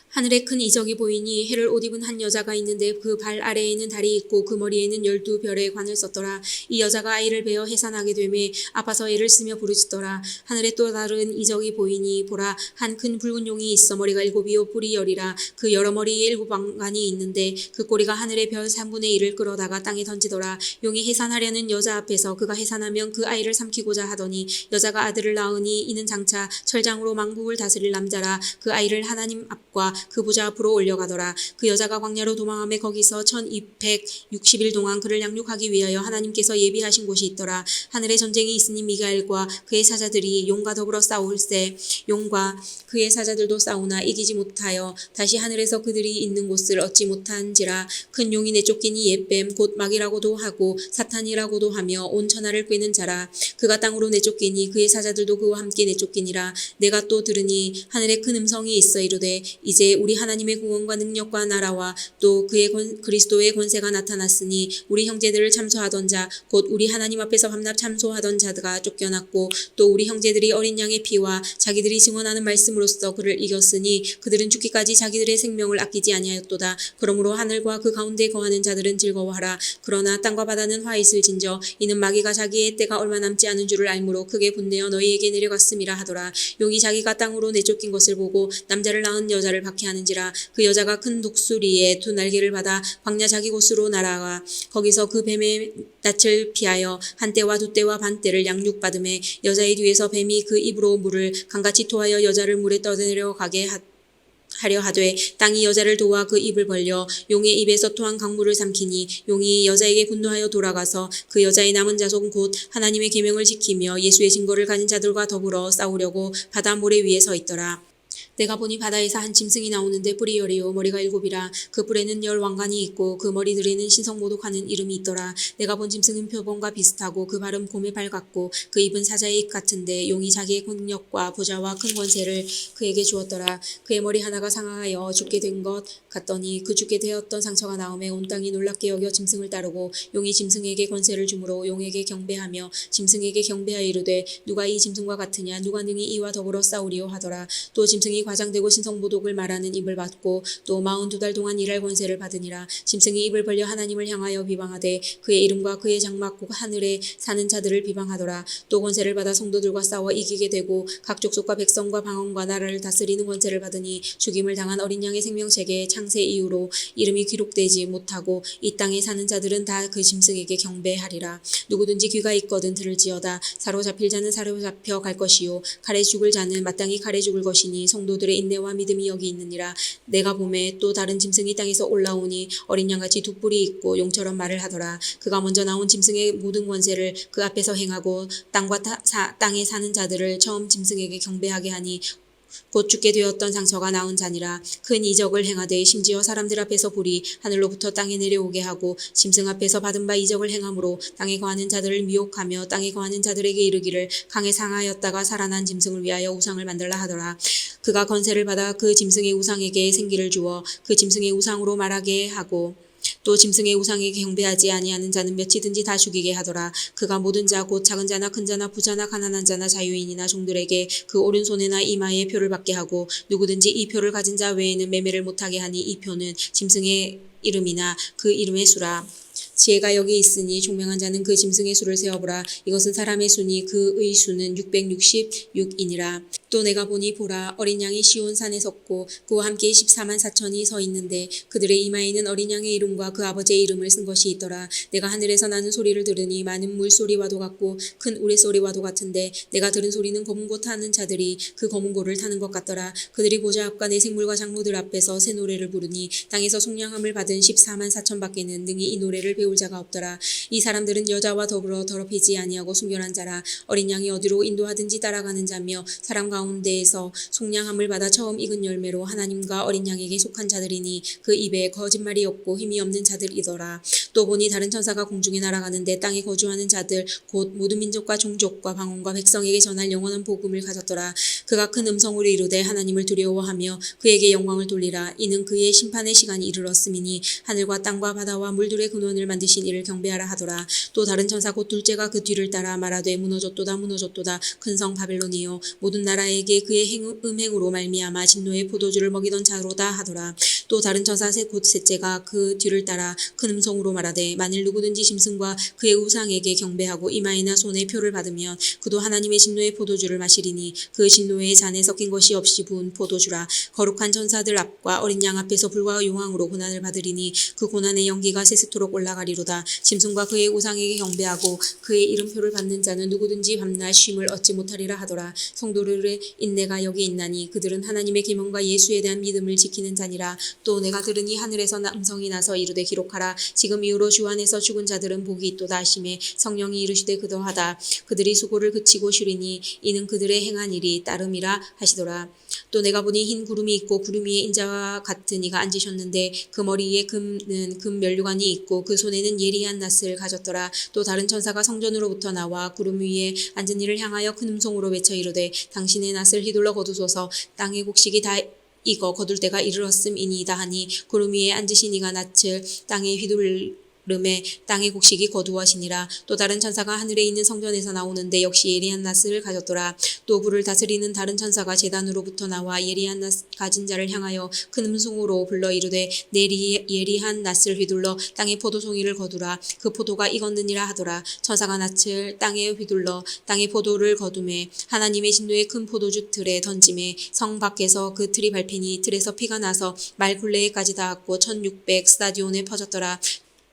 하늘에 큰 이적이 보이니 해를 옷 입은 한 여자가 있는데 그 발 아래에는 달이 있고 그 머리에는 12별의 관을 썼더라. 이 여자가 아이를 베어 해산하게 되매 아파서 애를 쓰며 부르짖더라. 하늘에 또 다른 이적이 보이니 보라, 한 큰 붉은 용이 있어 머리가 7이요 뿔이 10이라. 그 여러 머리에 7방관이 있는데 그 꼬리가 하늘의 별 3분의 1을 끌어다가 땅에 던지더라. 용이 해산하려는 여자 앞에서 그가 해산하면 그 아이를 삼키고자 하더니 여자가 아들을 낳으니 이는 장차 철장으로 만국을 다스릴 남자라. 그 아이를 하나님 앞과 그 부자 앞으로 올려가더라. 그 여자가 광야로 도망하며 거기서 1260일 동안 그를 양육하기 위하여 하나님께서 예비하신 곳이 있더라. 하늘에 전쟁이 있으니 미가엘과 그의 사자들이 용과 더불어 싸울세. 용과 그의 사자들도 싸우나 이기지 못하여 다시 하늘에서 그들이 있는 곳을 얻지 못한지라. 큰 용이 내쫓기니 옛뱀 곧 마귀라고도 하고 사탄이라고도 하며 온 천하를 꿰는 자라. 그가 땅으로 내쫓기니 그의 사자들도 그와 함께 내쫓기니라. 내가 또 들으니 하늘에 큰 음성이 있어 이르되 이제 우리 하나님의 구원과 능력과 나라와 또 그의 그리스도의 권세가 나타났으니 우리 형제들을 참소하던 자 곧 우리 하나님 앞에서 밤낮 참소하던 자가 쫓겨났고 또 우리 형제들이 어린 양의 피와 자기들이 증언하는 말씀으로써 그를 이겼으니 그들은 죽기까지 자기들의 생명을 아끼지 아니하였도다. 그러므로 하늘과 그 가운데 거하는 자들은 즐거워하라. 그러나 땅과 바다는 화 있을진저 이는 마귀가 자기의 때가 얼마 남지 않은 줄을 알므로 크게 분내어 너희에게 내려갔음이라 하더라. 용이 자기가 땅으로 내쫓긴 것을 보고 남자를 낳은 여자를 박해하는지라. 그 여자가 큰 독수리의 두 날개를 받아 광야 자기 곳으로 날아가 거기서 그 뱀의 낯을 피하여 한 때와 두 때와 반 때를 양육받음에 여자의 뒤에서 뱀이 그 입으로 물을 강같이 토하여 여자를 물에 떠내려가게 하려 하되 땅이 여자를 도와 그 입을 벌려 용의 입에서 토한 강물을 삼키니 용이 여자에게 분노하여 돌아가서 그 여자의 남은 자손 곧 하나님의 계명을 지키며 예수의 증거를 가진 자들과 더불어 싸우려고 바다 모래 위에 서 있더라. 내가 보니 바다에서 한 짐승이 나오는데 뿔이 10이요 머리가 7이라. 그 뿔에는 10왕관이 있고 그 머리들에는 신성모독하는 이름이 있더라. 내가 본 짐승은 표범과 비슷하고 그 발은 곰의 발 같고 그 입은 사자의 입 같은데 용이 자기의 권력과 보좌와 큰 권세를 그에게 주었더라. 그의 머리 하나가 상하여 죽게 된 것 같더니 그 죽게 되었던 상처가 나음에 온 땅이 놀랍게 여겨 짐승을 따르고 용이 짐승에게 권세를 주므로 용에게 경배하며 짐승에게 경배하여 이르되 누가 이 짐승과 같으냐 누가 능히 이와 더불어 싸우리요 하더라. 또 짐승이 과장되고 신성모독을 말하는 입을 받고 또 42달 동안 일할 권세를 받으니라. 짐승이 입을 벌려 하나님을 향하여 비방하되 그의 이름과 그의 장막 곧 하늘에 사는 자들을 비방하더라. 또 권세를 받아 성도들과 싸워 이기게 되고 각 족속과 백성과 방언과 나라를 다스리는 권세를 받으니 죽임을 당한 어린 양의 생명책에 창세 이후로 이름이 기록되지 못하고 이 땅에 사는 자들은 다 그 짐승에게 경배하리라. 누구든지 귀가 있거든 들을지어다. 사로잡힐 자는 사로잡혀 갈 것이요 칼에 죽을 자는 마땅히 칼에 죽을 것이니 성도들의 인내와 믿음이 여기 있느니라. 내가 보매 또 다른 짐승이 땅에서 올라오니 어린 양같이 두 뿔이 있고 용처럼 말을 하더라. 그가 먼저 나온 짐승의 모든 권세를 그 앞에서 행하고 땅과 땅에 사는 자들을 처음 짐승에게 경배하게 하니 곧 죽게 되었던 상처가 나은 자니라. 큰 이적을 행하되 심지어 사람들 앞에서 불이 하늘로부터 땅에 내려오게 하고 짐승 앞에서 받은 바 이적을 행함으로 땅에 거하는 자들을 미혹하며 땅에 거하는 자들에게 이르기를 강에 상하였다가 살아난 짐승을 위하여 우상을 만들라 하더라. 그가 권세를 받아 그 짐승의 우상에게 생기를 주어 그 짐승의 우상으로 말하게 하고 또 짐승의 우상에게 경배하지 아니하는 자는 몇이든지 다 죽이게 하더라. 그가 모든 자 곧 작은 자나 큰 자나 부자나 가난한 자나 자유인이나 종들에게 그 오른손에나 이마에 표를 받게 하고 누구든지 이 표를 가진 자 외에는 매매를 못하게 하니 이 표는 짐승의 이름이나 그 이름의 수라. 지혜가 여기 있으니 총명한 자는 그 짐승의 수를 세어보라. 이것은 사람의 수니 그의 수는 666이니라. 또 내가 보니 보라 어린 양이 시온 산에 섰고 그와 함께 14만 4천이 서 있는데 그들의 이마에는 어린 양의 이름과 그 아버지의 이름을 쓴 것이 있더라. 내가 하늘에서 나는 소리를 들으니 많은 물소리와도 같고 큰 우레소리와도 같은데 내가 들은 소리는 검은 고 타는 자들이 그 검은 고를 타는 것 같더라. 그들이 보좌 앞과 내 생물과 장로들 앞에서 새 노래를 부르니 땅에서 속량함을 받은 14만 4천 밖에는 능히 이 노래를 배울 자가 없더라. 이 사람들은 여자와 더불어 더럽히지 아니하고 순결한 자라. 어린 양이 어디로 인도하든지 따라가는 자며 사람 가운데에서 속량함을 받아 처음 익은 열매로 하나님과 어린 양에게 속한 자들이니 그 입에 거짓말이 없고 힘이 없는 자들이더라. 또 또 보니 다른 천사가 공중에 날아가는데 땅에 거주하는 자들 곧 모든 민족과 종족과 방언과 백성에게 전할 영원한 복음을 가졌더라. 그가 큰 음성으로 이르되 하나님을 두려워하며 그에게 영광을 돌리라. 이는 그의 심판의 시간이 이르렀음이니 하늘과 땅과 바다와 물들의 근원을 만드신 이를 경배하라 하더라. 또 다른 천사 곧 둘째가 그 뒤를 따라 말하되 무너졌도다 무너졌도다 큰 성 바벨론이요 모든 나라에게 그의 음행으로 말미암아 진노의 포도주를 먹이던 자로다 하더라. 또 다른 천사 곧 셋째가 그 뒤를 따라 큰 음성으로 말하되 만일 누구든지 짐승과 그의 우상에게 경배하고 이마에나 손에 표를 받으면 그도 하나님의 진노의 포도주를 마시리니 그 진노의 잔에 섞인 것이 없이 부은 포도주라. 거룩한 천사들 앞과 어린 양 앞에서 불과 용왕으로 고난을 받으리니 그 고난의 연기가 세세토록 올라가리로다. 짐승과 그의 우상에게 경배하고 그의 이름표를 받는 자는 누구든지 밤낮 쉼을 얻지 못하리라 하더라. 성도들의 인내가 여기 있나니 그들은 하나님의 계명과 예수에 대한 믿음을 지키는 자니라. 또 내가 들으니 하늘에서 음성이 나서 이르되 기록하라. 지금 이후로 주 안에서 죽은 자들은 복이 있도다 하시매 성령이 이르시되 그도하다. 그들이 수고를 그치고 쉬리니 이는 그들의 행한 일이 따름이라 하시더라. 또 내가 보니 흰 구름이 있고 구름 위에 인자와 같은 이가 앉으셨는데 그 머리에 금 면류관이 있고 그 손에는 예리한 낫을 가졌더라. 또 다른 천사가 성전으로부터 나와 구름 위에 앉은 이를 향하여 큰 음성으로 외쳐 이르되 당신의 낫을 휘둘러 거두소서. 땅의 곡식이 다 익어 거둘 때가 이르렀음이니이다 하니 구름 위에 앉으신 이가 낫을 땅에 휘둘름에 땅의 곡식이 거두어지니라. 또 다른 천사가 하늘에 있는 성전에서 나오는데 역시 예리한 낫을 가졌더라. 또 불을 다스리는 다른 천사가 제단으로부터 나와 예리한 낫 가진 자를 향하여 큰 음성으로 불러 이르되 내 예리한 낫을 휘둘러 땅의 포도송이를 거두라. 그 포도가 익었느니라 하더라. 천사가 낫을 땅에 휘둘러 땅의 포도를 거둠에 하나님의 진노의 큰 포도주 틀에 던짐에 성 밖에서 그 틀이 밟히니 틀에서 피가 나서 말 굴레에까지 닿았고 1600 스타디온에 퍼졌더라.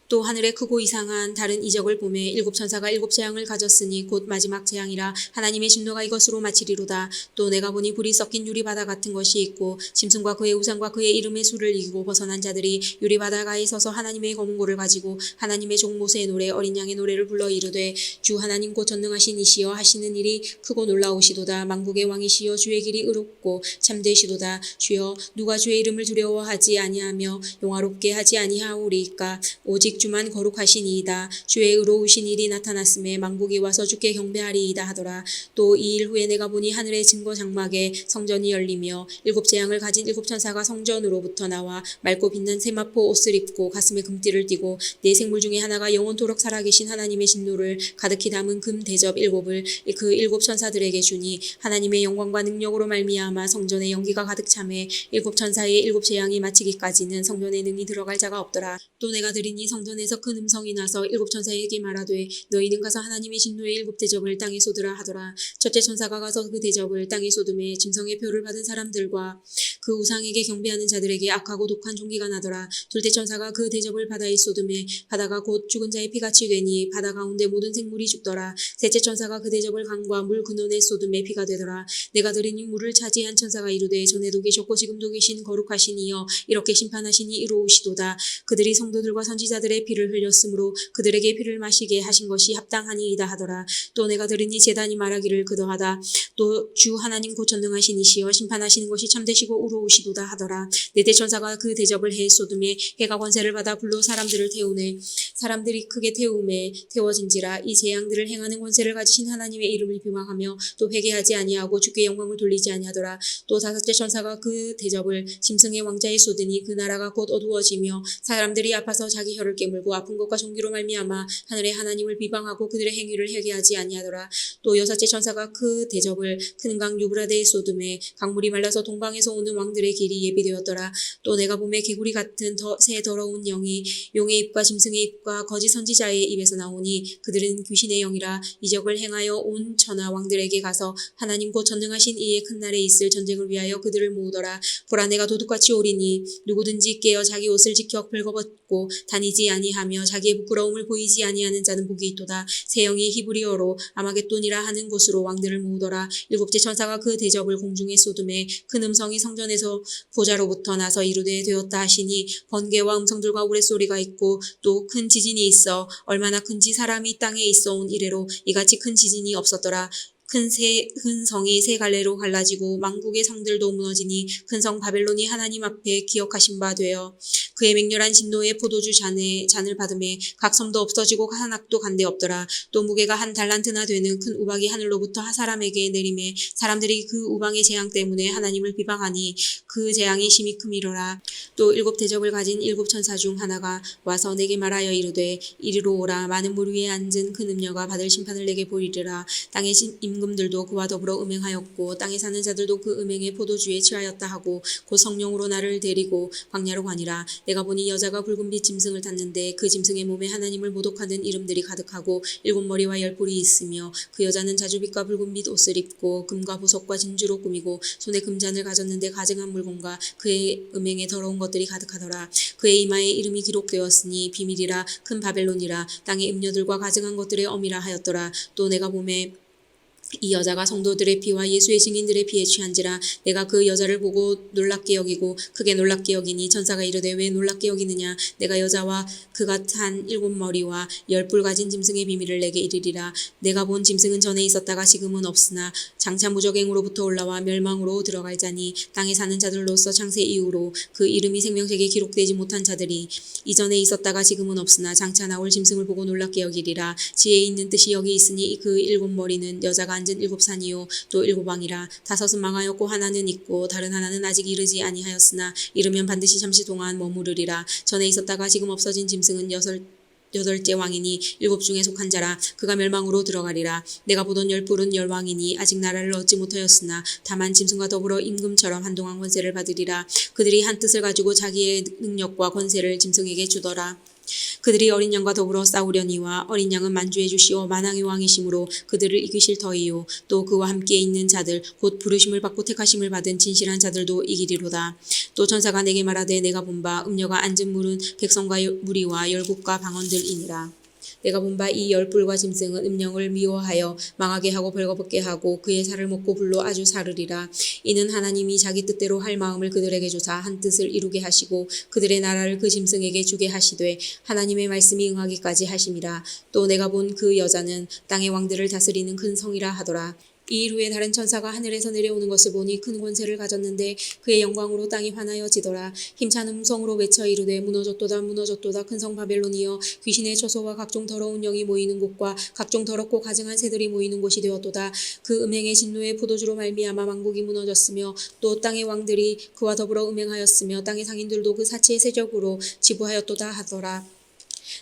또 하늘에 크고 이상한 다른 이적을 보매 일곱 천사가 일곱 재앙을 가졌으니 곧 마지막 재앙이라. 하나님의 진노가 이것으로 마치리로다. 또 내가 보니 불이 섞인 유리바다 같은 것이 있고 짐승과 그의 우상과 그의 이름의 수를 이기고 벗어난 자들이 유리바다가에 서서 하나님의 검은고를 가지고 하나님의 종 모세의 노래 어린 양의 노래를 불러 이르되 주 하나님 곧 전능하신 이시여 하시는 일이 크고 놀라우시도다. 만국의 왕이시여 주의 길이 의롭고 참되시도다. 주여 누가 주의 이름을 두려워하지 아니하며 영화롭게 하지 아니하오리이까. 오직 주만 거룩하시니이다. 주의 의로우신 일이 나타났음에 만국이 와서 주께 경배하리이다 하더라. 또 이 일 후에 내가 보니 하늘의 증거 장막에 성전이 열리며 일곱 재앙을 가진 일곱 천사가 성전으로부터 나와 맑고 빛난 세마포 옷을 입고 가슴에 금띠를 띠고 네 생물 중에 하나가 영원토록 살아계신 하나님의 진노를 가득히 담은 금 대접 일곱을 그 일곱 천사들에게 주니 하나님의 영광과 능력으로 말미암아 성전에 연기가 가득 차매 일곱 천사의 일곱 재앙이 마치기까지는 성전에 능히 들어갈 자가 없더라. 또 내가 들으니 성전에서 큰 음성이 나서 일곱 천사에게 말하되 너희는 가서 하나님의 진노의 일곱 대접을 땅에 쏟으라 하더라. 첫째 천사가 가서 그 대접을 땅에 쏟음에 짐승의 표를 받은 사람들과 그 우상에게 경배하는 자들에게 악하고 독한 종기가 나더라. 둘째 천사가 그 대접을 바다에 쏟음에 바다가 곧 죽은 자의 피같이 되니 바다 가운데 모든 생물이 죽더라. 셋째 천사가 그 대접을 강과 물 근원에 쏟음에 피가 되더라. 내가 들으니 물을 차지한 천사가 이르되 전에도 계셨고 지금도 계신 거룩하신 이여 이렇게 심판하시니 이로우시도다. 그들이 성도들과 선지자들의 피를 흘렸으므로 그들에게 피를 마시게 하신 것이 합당하니이다 하더라. 또 내가 들으니 제단이 말하기를 그더하다. 또 주 하나님 곧 전능하신 이시여 심판하시는 것이 참되시고 의로우시도다 하더라. 넷째 천사가 그 대접을 해 쏟음에 해가 권세를 받아 불로 사람들을 태우네 사람들이 크게 태워진지라. 이 재앙들을 행하는 권세를 가지신 하나님의 이름을 비방하며 또 회개하지 아니하고 주께 영광을 돌리지 아니하더라. 또 다섯째 천사가 그 대접을 짐승의 왕자에 쏟으니 그 나라가 곧 어두워지며 사람들이 아파서 자기 혀를 깨물고 아픈 것과 종기로 말미암아 하늘의 하나님을 비방하고 그들의 행위를 회개하지 아니하더라. 또 여섯째 천사가 그 대접을 큰 강 유브라데에 쏟음에 강물이 말라서 동방에서 오는 왕들의 길이 예비되었더라. 또 내가 보매 개구리 같은 새 더러운 영이 용의 입과 짐승의 입과 거짓 선지자의 입에서 나오니 그들은 귀신의 영이라. 이적을 행하여 온 천하 왕들에게 가서 하나님 곧 전능하신 이의 큰 날에 있을 전쟁을 위하여 그들을 모으더라. 보라 내가 도둑같이 오리니 누구든지 깨어 자기 옷을 지켜 벌거벗고 다니지 아니하며 자기의 부끄러움을 보이지 아니하는 자는 복이 있도다. 새 영이 히브리어로 아마겟돈이라 하는 곳으로 왕들을 모으더라. 일곱째 천사가 그 대접을 공중에 쏟음에 큰 음성이 성전에서 보좌로부터 나서 이르되 되었다 하시니 번개와 음성들과 우레소리가 있고 또 큰 지진이 있어 얼마나 큰지 사람이 땅에 있어 온 이래로 이같이 큰 지진이 없었더라. 큰 성이 세 갈래로 갈라지고 만국의 성들도 무너지니 큰 성 바벨론이 하나님 앞에 기억하신 바 되어 그의 맹렬한 진노의 포도주 잔을 받음에 각 섬도 없어지고 한 학도 간데 없더라. 또 무게가 한 달란트나 되는 큰 우박이 하늘로부터 사람에게 내림에 사람들이 그 우방의 재앙 때문에 하나님을 비방하니 그 재앙이 심히 큼이로라. 또 7 대접을 가진 7 천사 중 하나가 와서 내게 말하여 이르되 이리로 오라. 많은 물 위에 앉은 큰 음녀가 받을 심판을 내게 보이리라. 땅의 임금들도 그와 더불어 음행하였고 땅에 사는 자들도 그 음행의 포도주에 취하였다 하고 곧 성령으로 나를 데리고 광야로 가니라. 내가 보니 여자가 붉은빛 짐승을 탔는데 그 짐승의 몸에 하나님을 모독하는 이름들이 가득하고 7 머리와 10 뿔이 있으며 그 여자는 자주빛과 붉은빛 옷을 입고 금과 보석과 진주로 꾸미고 손에 금잔을 가졌는데 가증한 물건과 그의 음행에 더러운 것들이 가득하더라. 그의 이마에 이름이 기록되었으니 비밀이라 큰 바벨론이라 땅의 음녀들과 가증한 것들의 어미라 하였더라. 또 내가 보매 이 여자가 성도들의 피와 예수의 증인들의 피에 취한지라. 내가 그 여자를 보고 놀랍게 여기고 크게 놀랍게 여기니 천사가 이르되 왜 놀랍게 여기느냐. 내가 여자와 그가 탄 7 머리와 10 뿔 가진 짐승의 비밀을 내게 이르리라. 내가 본 짐승은 전에 있었다가 지금은 없으나 장차 무적행으로부터 올라와 멸망으로 들어갈 자니 땅에 사는 자들로서 창세 이후로 그 이름이 생명책에 기록되지 못한 자들이 이전에 있었다가 지금은 없으나 장차 나올 짐승을 보고 놀랍게 여기리라. 지혜 있는 뜻이 여기 있으니 그 7 머리는 여자가 앉은 7 산이요 또 7 왕이라. 5은 망하였고 하나는 있고 다른 하나는 아직 이르지 아니하였으나 이르면 반드시 잠시 동안 머무르리라. 전에 있었다가 지금 없어진 짐승은 8째 왕이니 7 중에 속한 자라. 그가 멸망으로 들어가리라. 내가 보던 10 뿔은 10 왕이니 아직 나라를 얻지 못하였으나 다만 짐승과 더불어 임금처럼 한동안 권세를 받으리라. 그들이 한 뜻을 가지고 자기의 능력과 권세를 짐승에게 주더라. 그들이 어린 양과 더불어 싸우려니와 어린 양은 만주해 주시오 만왕의 왕이심으로 그들을 이기실 터이요 또 그와 함께 있는 자들 곧 부르심을 받고 택하심을 받은 진실한 자들도 이기리로다. 또 천사가 내게 말하되 내가 본 바 음녀가 앉은 물은 백성과 무리와 열국과 방언들이니라. 내가 본 바 이 10 뿔과 짐승은 음령을 미워하여 망하게 하고 벌거벗게 하고 그의 살을 먹고 불로 아주 사르리라. 이는 하나님이 자기 뜻대로 할 마음을 그들에게 주사 한 뜻을 이루게 하시고 그들의 나라를 그 짐승에게 주게 하시되 하나님의 말씀이 응하기까지 하심이라. 또 내가 본 그 여자는 땅의 왕들을 다스리는 큰 성이라 하더라. 이 일 후에 다른 천사가 하늘에서 내려오는 것을 보니 큰 권세를 가졌는데 그의 영광으로 땅이 환하여지더라. 힘찬 음성으로 외쳐 이르되 무너졌도다 무너졌도다 큰 성 바벨론이여 귀신의 처소와 각종 더러운 영이 모이는 곳과 각종 더럽고 가증한 새들이 모이는 곳이 되었도다. 그 음행의 진노의 포도주로 말미암아 만국이 무너졌으며 또 땅의 왕들이 그와 더불어 음행하였으며 땅의 상인들도 그 사치의 세력으로 지부하였도다 하더라.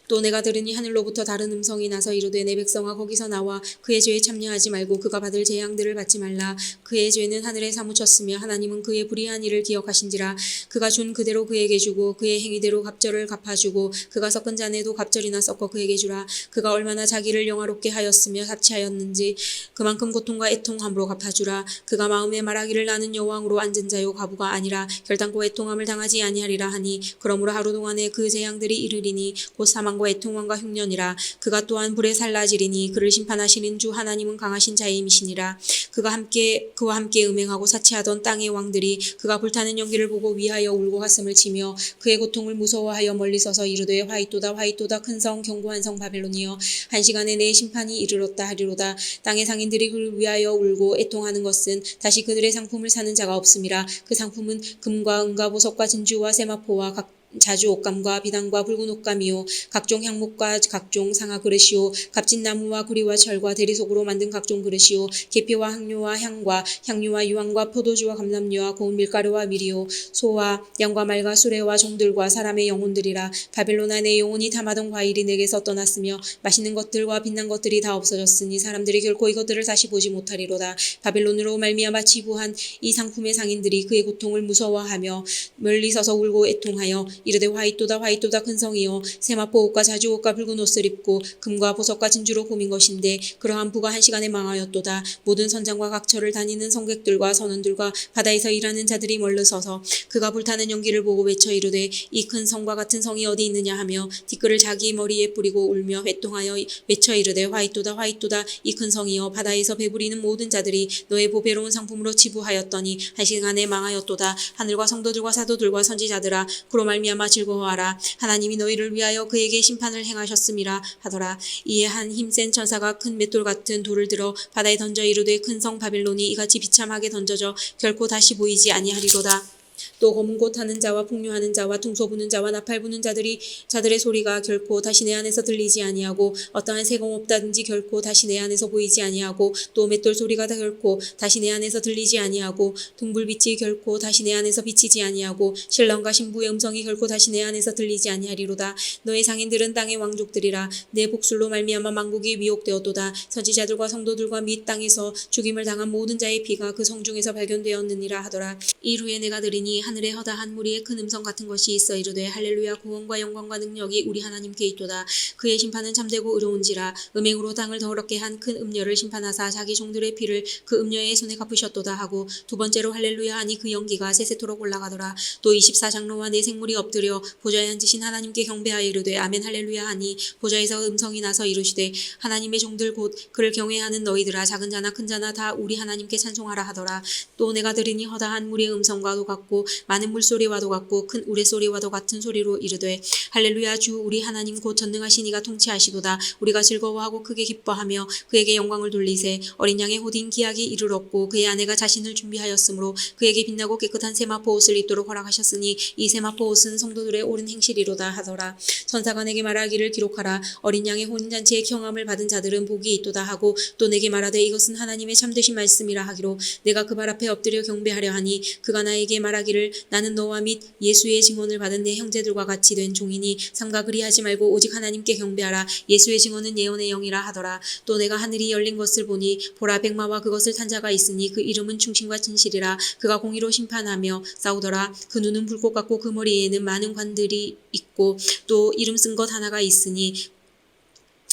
또 내가 들으니 하늘로부터 다른 음성이 나서 이르되 내 백성아 거기서 나와 그의 죄에 참여하지 말고 그가 받을 재앙들을 받지 말라. 그의 죄는 하늘에 사무쳤으며 하나님은 그의 불의한 일을 기억하신지라. 그가 준 그대로 그에게 주고 그의 행위대로 갑절을 갚아주고 그가 섞은 잔에도 갑절이나 섞어 그에게 주라. 그가 얼마나 자기를 영화롭게 하였으며 사치하였는지 그만큼 고통과 애통함으로 갚아주라. 그가 마음에 말하기를 나는 여왕으로 앉은 자요 과부가 아니라 결단코 애통함을 당하지 아니하리라 하니 그러므로 하루 동안에 그 재앙들이 이르리니 곧 사망과 애통함과 흉년이라. 그가 또한 불에 살라지리니 그를 심판하시는 주 하나님은 강하신 자임이시니라. 그와 함께 음행하고 사치하던 땅의 왕들이 그가 불타는 연기를 보고 위하여 울고 가슴을 치며 그의 고통을 무서워하여 멀리 서서 이르되 화이토다 화이토다 큰 성 견고한 성 바벨론이여 한 시간에 내 심판이 이르렀다 하리로다. 땅의 상인들이 그를 위하여 울고 애통하는 것은 다시 그들의 상품을 사는 자가 없음이라. 그 상품은 금과 은과 보석과 진주와 세마포와 자주 옷감과 비단과 붉은 옷감이요 각종 향목과 각종 상아 그릇이요 값진 나무와 구리와 철과 대리석으로 만든 각종 그릇이요 계피와 향료와 향과 향유와 유황과 포도주와 감람류와 고운 밀가루와 밀이요 소와 양과 말과 수레와 종들과 사람의 영혼들이라. 바벨론아 내 영혼이 탐하던 과일이 내게서 떠났으며 맛있는 것들과 빛난 것들이 다 없어졌으니 사람들이 결코 이것들을 다시 보지 못하리로다. 바벨론으로 말미암아 치부한 이 상품의 상인들이 그의 고통을 무서워하며 멀리 서서 울고 애통하여 이르되 화이토다 화이토다 큰 성이여 세마포 옷과 자주 옷과 붉은 옷을 입고 금과 보석과 진주로 꾸민 것인데 그러한 부가 한 시간에 망하였도다. 모든 선장과 각처를 다니는 성객들과 선원들과 바다에서 일하는 자들이 멀리서서 그가 불타는 연기를 보고 외쳐 이르되 이 큰 성과 같은 성이 어디 있느냐 하며 티끌을 자기 머리에 뿌리고 울며 회통하여 외쳐 이르되 화이토다 화이토다 이 큰 성이여 바다에서 배부리는 모든 자들이 너의 보배로운 상품으로 치부하였더니 한 시간에 망하였도다. 하늘과 성도들과 사도들과 선지자들아 그로 말미암아 말미암아 즐거워하라. 하나님이 너희를 위하여 그에게 심판을 행하셨음이라 하더라. 이에 한 힘센 천사가 큰 맷돌 같은 돌을 들어 바다에 던져 이르되 큰 성 바빌론이 이같이 비참하게 던져져 결코 다시 보이지 아니하리로다. 또 검은 곳 하는 자와 풍류하는 자와 퉁소 부는 자와 나팔 부는 자들의 소리가 결코 다시 내 안에서 들리지 아니하고 어떠한 세공 없다든지 결코 다시 내 안에서 보이지 아니하고 또 맷돌 소리가 다 결코 다시 내 안에서 들리지 아니하고 둥불빛이 결코 다시 내 안에서 비치지 아니하고 신랑과 신부의 음성이 결코 다시 내 안에서 들리지 아니하리로다. 너의 상인들은 땅의 왕족들이라. 내 복술로 말미암아 만국이 미혹되었도다. 선지자들과 성도들과 및 땅에서 죽임을 당한 모든 자의 피가 그 성 중에서 발견되었느니라 하더라. 이후에 내가 들으니 하늘에 허다한 무리의 큰 음성 같은 것이 있어 이르되 할렐루야 구원과 영광과 능력이 우리 하나님께 있도다. 그의 심판은 참되고 의로운지라. 음행으로 땅을 더럽게 한 큰 음녀를 심판하사 자기 종들의 피를 그 음녀의 손에 갚으셨도다 하고 두 번째로 할렐루야 하니 그 연기가 세세토록 올라가더라. 또 24장로와 네 생물이 엎드려 보좌에 앉으신 하나님께 경배하여 이르되 아멘 할렐루야 하니 보좌에서 음성이 나서 이르시되 하나님의 종들 곧 그를 경외하는 너희들아 작은 자나 큰 자나 다 우리 하나님께 찬송하라 하더라. 또 내가 들으니 허다한 무리의 음성과도 같고 많은 물소리와도 같고 큰 우레소리와도 같은 소리로 이르되 할렐루야 주 우리 하나님 곧 전능하신 이가 통치하시도다. 우리가 즐거워하고 크게 기뻐하며 그에게 영광을 돌리세. 어린 양의 호딘 기약이 이르렀고 그의 아내가 자신을 준비하였으므로 그에게 빛나고 깨끗한 세마포 옷을 입도록 허락하셨으니 이 세마포 옷은 성도들의 옳은 행실이로다 하더라. 천사가 내게 말하기를 기록하라. 어린 양의 혼인잔치에 경함을 받은 자들은 복이 있도다 하고 또 내게 말하되 이것은 하나님의 참되신 말씀이라 하기로 내가 그 발 앞에 엎드려 경배하려 하니 그가 나에게 말하기를 나는 너와 및 예수의 증언을 받은 내 형제들과 같이 된 종이니 삼가 그리하지 말고 오직 하나님께 경배하라. 예수의 증언은 예언의 영이라 하더라. 또 내가 하늘이 열린 것을 보니 보라 백마와 그것을 탄 자가 있으니 그 이름은 충신과 진실이라. 그가 공의로 심판하며 싸우더라. 그 눈은 불꽃 같고 그 머리에는 많은 관들이 있고 또 이름 쓴 것 하나가 있으니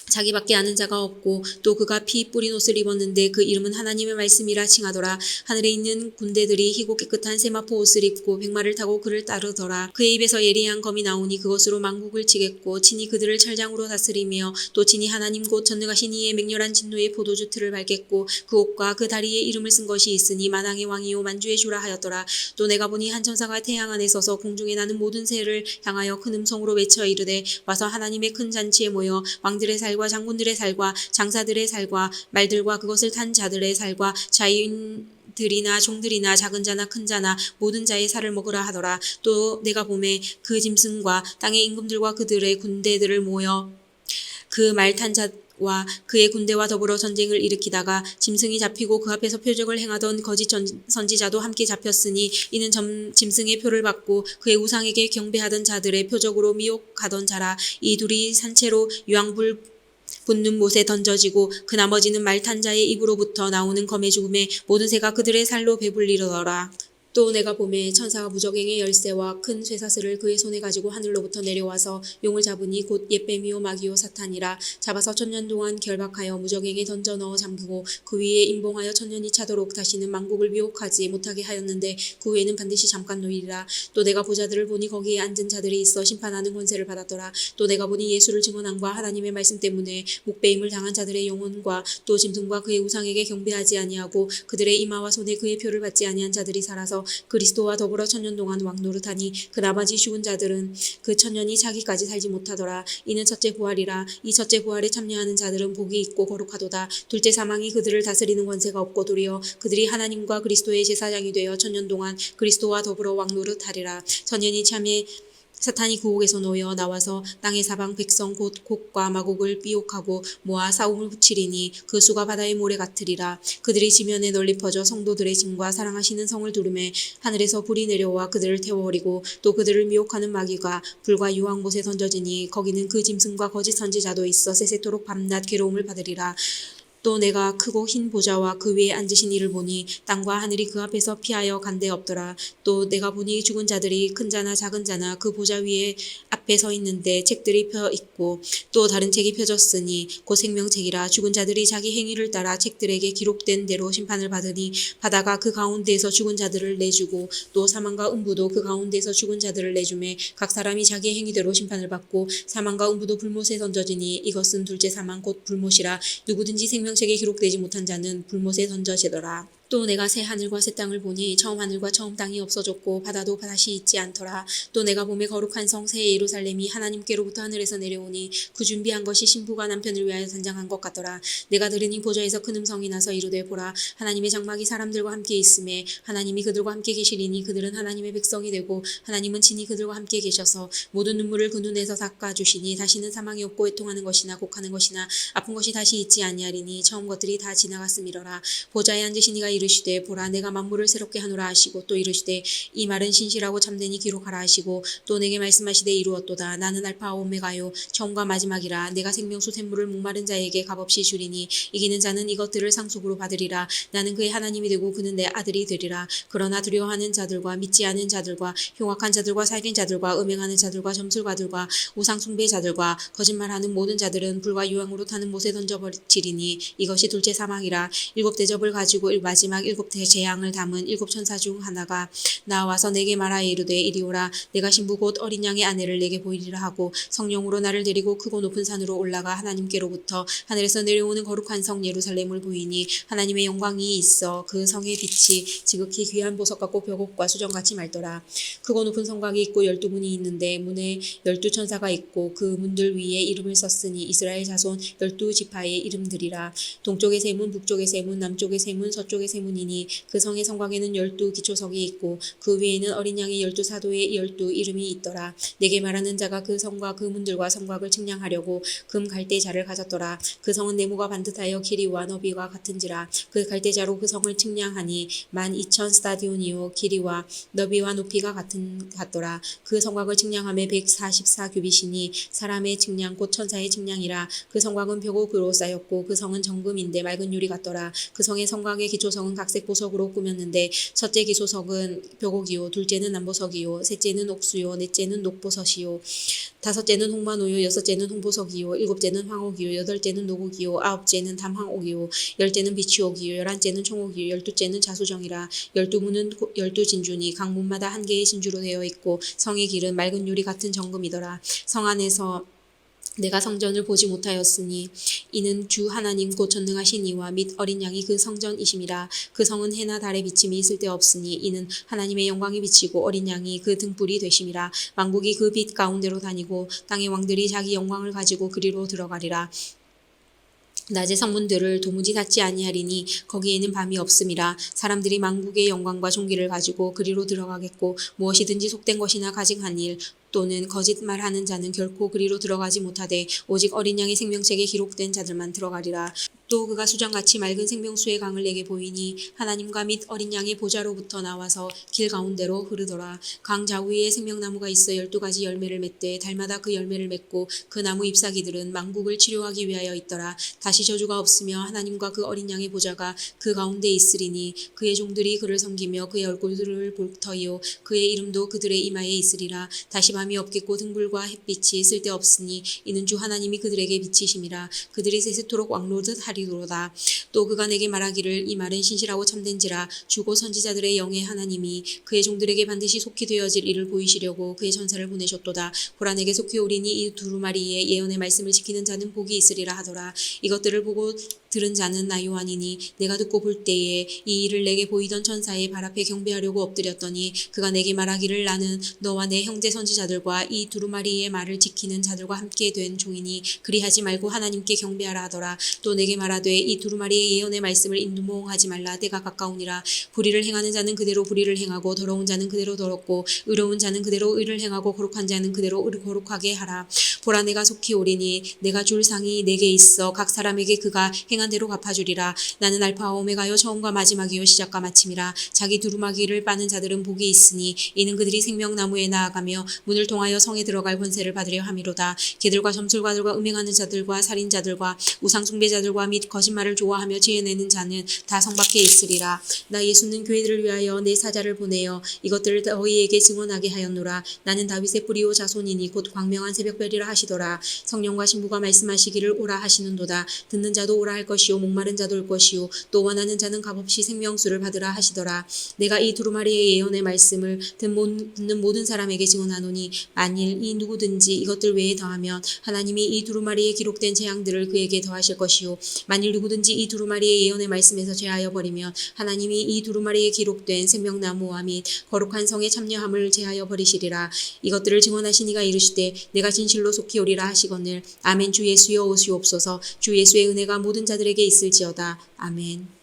자기밖에 아는 자가 없고 또 그가 피 뿌린 옷을 입었는데 그 이름은 하나님의 말씀이라 칭하더라. 하늘에 있는 군대들이 희고 깨끗한 세마포 옷을 입고 백마를 타고 그를 따르더라. 그의 입에서 예리한 검이 나오니 그것으로 만국을 치겠고 친히 그들을 철장으로 다스리며 또 친히 하나님 곧 전능하신 이의 맹렬한 진노의 포도주 틀을 밟겠고 그 옷과 그 다리에 이름을 쓴 것이 있으니 만왕의 왕이요 만주의 주라 하였더라. 또 내가 보니 한 천사가 태양 안에 서서 공중에 나는 모든 새를 향하여 큰 음성으로 외쳐 이르되 와서 하나님의 큰 잔치에 모여 왕들의 살과 장군들의 살과 장사들의 살과 말들과 그것을 탄 자들의 살과 자인들이나 종들이나 작은 자나 큰 자나 모든 자의 살을 먹으라 하더라. 또 내가 보매 그 짐승과 땅의 임금들과 그들의 군대들을 모여 그 말 탄 자와 그의 군대와 더불어 전쟁을 일으키다가 짐승이 잡히고 그 앞에서 표적을 행하던 거짓 선지자도 함께 잡혔으니 이는 짐승의 표를 받고 그의 우상에게 경배하던 자들의 표적으로 미혹하던 자라. 이 둘이 산채로 유황불 붙는 못에 던져지고 그 나머지는 말 탄 자의 입으로부터 나오는 검의 죽음에 모든 새가 그들의 살로 배불리더라. 또 내가 보매 천사가 무적행의 열쇠와 큰 쇠사슬을 그의 손에 가지고 하늘로부터 내려와서 용을 잡으니 곧 옛뱀이요 마귀요 사탄이라. 잡아서 1000년 동안 결박하여 무적행에 던져 넣어 잠그고 그 위에 임봉하여 1000년이 차도록 다시는 만국을 미혹하지 못하게 하였는데 그 후에는 반드시 잠깐 놓이리라. 또 내가 보자들을 보니 거기에 앉은 자들이 있어 심판하는 권세를 받았더라. 또 내가 보니 예수를 증언함과 하나님의 말씀 때문에 목배임을 당한 자들의 영혼과 또 짐승과 그의 우상에게 경배하지 아니하고 그들의 이마와 손에 그의 표를 받지 아니한 자들이 살아서 그리스도와 더불어 1000년 동안 왕노릇하니 그 나머지 죽은 자들은 그 1000년이 차기까지 살지 못하더라. 이는 첫째 부활이라. 이 첫째 부활에 참여하는 자들은 복이 있고 거룩하도다. 둘째 사망이 그들을 다스리는 권세가 없고 도리어 그들이 하나님과 그리스도의 제사장이 되어 1000년 동안 그리스도와 더불어 왕노릇하리라. 천년이 참에 사탄이 그 옥에서 놓여 나와서 땅의 사방 백성 곧 곡과 마곡을 미혹하고 모아 싸움을 붙이리니 그 수가 바다의 모래 같으리라. 그들이 지면에 널리 퍼져 성도들의 짐과 사랑하시는 성을 두르매 하늘에서 불이 내려와 그들을 태워버리고 또 그들을 미혹하는 마귀가 불과 유황못에 던져지니 거기는 그 짐승과 거짓 선지자도 있어 세세토록 밤낮 괴로움을 받으리라. 또 내가 크고 흰 보좌와 그 위에 앉으신 이를 보니 땅과 하늘이 그 앞에서 피하여 간 데 없더라. 또 내가 보니 죽은 자들이 큰 자나 작은 자나 그 보좌 위에 앞에 서 있는데 책들이 펴 있고 또 다른 책이 펴졌으니 곧 생명책이라. 죽은 자들이 자기 행위를 따라 책들에게 기록된 대로 심판을 받으니 바다가 그 가운데에서 죽은 자들을 내주고 또 사망과 음부도 그 가운데에서 죽은 자들을 내주매 각 사람이 자기의 행위대로 심판을 받고 사망과 음부도 불못에 던져지니 이것은 둘째 사망 곧 불못이라. 누구든지 생명책에 기록되지 못한 자는 불못에 던져지더라. 또 내가 새 하늘과 새 땅을 보니 처음 하늘과 처음 땅이 없어졌고 바다도 다시 있지 않더라. 또 내가 봄에 거룩한 성 새 예루살렘이 하나님께로부터 하늘에서 내려오니 그 준비한 것이 신부가 남편을 위하여 단장한 것 같더라. 내가 들으니 보좌에서 큰 음성이 나서 이르되 보라 하나님의 장막이 사람들과 함께 있음에 하나님이 그들과 함께 계시리니 그들은 하나님의 백성이 되고 하나님은 친히 그들과 함께 계셔서 모든 눈물을 그 눈에서 닦아주시니 다시는 사망이 없고 애통하는 것이나 곡하는 것이나 아픈 것이 다시 있지 아니하리니 처음 것들이 다 지나갔음이러라. 보좌에 앉으신 이가 이르시되 보라 내가 만물을 새롭게 하노라 하시고 또 이르시되 이 말은 신실하고 참되니 기록하라 하시고 또 내게 말씀하시되 이루었도다. 나는 알파와 오메가요 처음과 마지막이라. 내가 생명수 샘물을 목마른 자에게 값없이 주리니 이기는 자는 이것들을 상속으로 받으리라. 나는 그의 하나님이 되고 그는 내 아들이 되리라. 그러나 두려워하는 자들과 믿지 않은 자들과 흉악한 자들과 살긴 자들과 음행하는 자들과 점술가들과 우상 숭배자들과 거짓말하는 모든 자들은 불과 유황으로 타는 못에 던져버리리니 이것이 둘째 사망이라. 일곱 대접을 가지고 마지막 일곱 재앙을 담은 일곱 천사 중 하나가 나와서 내게 말하여 이르되 이리 오라. 내가 신부 곧 어린 양의 아내를 내게 보이리라 하고 성령으로 나를 데리고 크고 높은 산으로 올라가 하나님께로부터 하늘에서 내려오는 거룩한 성 예루살렘을 보이니 하나님의 영광이 있어 그 성의 빛이 지극히 귀한 보석 같고 벽옥과 수정같이 맑더라. 크고 높은 성곽이 있고 12문이 있는데 문에 12천사가 있고 그 문들 위에 이름을 썼으니 이스라엘 자손 12지파의 이름들이라. 동쪽의 세 문, 북쪽의 세 문, 남쪽의 세 문, 서쪽의 세 문이니 그 성의 성곽에는 12기초석이 있고 그 위에는 어린 양의 12사도의 12 이름이 있더라. 내게 말하는 자가 그 성과 그 문들과 성곽을 측량하려고 금 갈대자를 가졌더라. 그 성은 네모가 반듯하여 길이와 너비가 같은지라. 그 갈대자로 그 성을 측량하니 12,000스타디온이요 길이와 너비와 높이가 같더라. 그 성곽을 측량하며 144규빗이니 사람의 측량 곧 천사의 측량이라. 그 성곽은 벽옥으로 쌓였고 그 성은 정금인데 맑은 유리 같더라. 그 성의 성곽의 기초성은 각색 보석으로 꾸몄는데 첫째 기초석은 벽옥이요 둘째는 남보석이요 셋째는 옥수요 넷째는 녹보석이요 다섯째는 홍마노요 여섯째는 홍보석이요 일곱째는 황옥이요 여덟째는 노곡이요 아홉째는 담황옥이요 열째는 비취옥이요 열한째는 총옥이요 열두째는 자수정이라. 12문은 12진주니 각 문마다 한 개의 진주로 되어 있고 성의 길은 맑은 유리 같은 정금이더라. 성 안에서 내가 성전을 보지 못하였으니 이는 주 하나님 곧 전능하신 이와 및 어린 양이 그 성전이심이라. 그 성은 해나 달의 비침이 쓸데없으니 이는 하나님의 영광이 비치고 어린 양이 그 등불이 되심이라. 왕국이 그 빛 가운데로 다니고 땅의 왕들이 자기 영광을 가지고 그리로 들어가리라. 낮의 성문들을 도무지 닫지 아니하리니 거기에는 밤이 없음이라. 사람들이 만국의 영광과 존귀를 가지고 그리로 들어가겠고 무엇이든지 속된 것이나 가증한 일 또는 거짓말하는 자는 결코 그리로 들어가지 못하되 오직 어린 양의 생명책에 기록된 자들만 들어가리라. 또 그가 수정같이 맑은 생명수의 강을 내게 보이니 하나님과 및 어린 양의 보좌로부터 나와서 길 가운데로 흐르더라. 강 좌우에 생명나무가 있어 12가지 열매를 맺되 달마다 그 열매를 맺고 그 나무 잎사귀들은 만국을 치료하기 위하여 있더라. 다시 저주가 없으며 하나님과 그 어린 양의 보좌가 그 가운데 있으리니 그의 종들이 그를 섬기며 그의 얼굴을 볼 터이요 그의 이름도 그들의 이마에 있으리라. 다시 밤이 없겠고 등불과 햇빛이 쓸데없으니 이는 주 하나님이 그들에게 비치심이라. 그들이 세세토록 왕노릇 하리로다. 또 그가 내게 말하기를 이 말은 신실하고 참된지라. 주고 선지자들의 영의 하나님이 그의 종들에게 반드시 속히 되어질 일을 보이시려고 그의 전사를 보내셨도다. 보라 내게 속히 오리니 이 두루마리의 예언의 말씀을 지키는 자는 복이 있으리라 하더라. 이것들을 보고 들은 자는 나 요한이니 내가 듣고 볼 때에 이 일을 내게 보이던 천사의 발 앞에 경배하려고 엎드렸더니 그가 내게 말하기를 나는 너와 내 형제 선지자들과 이 두루마리의 말을 지키는 자들과 함께 된 종이니 그리하지 말고 하나님께 경배하라 하더라. 또 내게 말하되 이 두루마리의 예언의 말씀을 인두모응하지 말라. 때가 가까우니라. 불의를 행하는 자는 그대로 불의를 행하고 더러운 자는 그대로 더럽고 의로운 자는 그대로 의를 행하고 거룩한 자는 그대로 거룩하게 하라. 보라 내가 속히 오리니 내가 줄 상이 내게 있어 각 사람에게 그가 행한 대로 갚아주리라. 나는 알파와 오메가요 처음과 마지막이요 시작과 마침이라. 자기 두루마기를 빠는 자들은 복이 있으니 이는 그들이 생명나무에 나아가며 문을 통하여 성에 들어갈 권세를 받으려 함이로다. 개들과 점술가들과 음행하는 자들과 살인자들과 우상숭배자들과 및 거짓말을 좋아하며 지어내는 자는 다 성 밖에 있으리라. 나 예수는 교회들을 위하여 내 사자를 보내어 이것들을 너희에게 증언하게 하였노라. 나는 다윗의 뿌리요 자손이니 곧 광명한 새벽별이라 하시더라. 성령과 신부가 말씀하시기를 오라 하시는도다. 듣는 자도 오라 할 것이요 목마른 자도 올 것이요 또 원하는 자는 값없이 생명수를 받으라 하시더라. 내가 이 두루마리의 예언의 말씀을 듣는 모든 사람에게 증언하노니 만일 이 누구든지 이것들 외에 더하면 하나님이 이 두루마리에 기록된 재앙들을 그에게 더하실 것이요 만일 누구든지 이 두루마리의 예언의 말씀에서 제하여 버리면 하나님이 이 두루마리에 기록된 생명나무와 및 거룩한 성에 참여함을 제하여 버리시리라. 이것들을 증언하신 이가 이르시되 내가 진실로 속히 오리라 하시거늘 아멘. 주 예수여 오시옵소서. 주 예수의 은혜가 모든 자들에게 있을지어다. 아멘.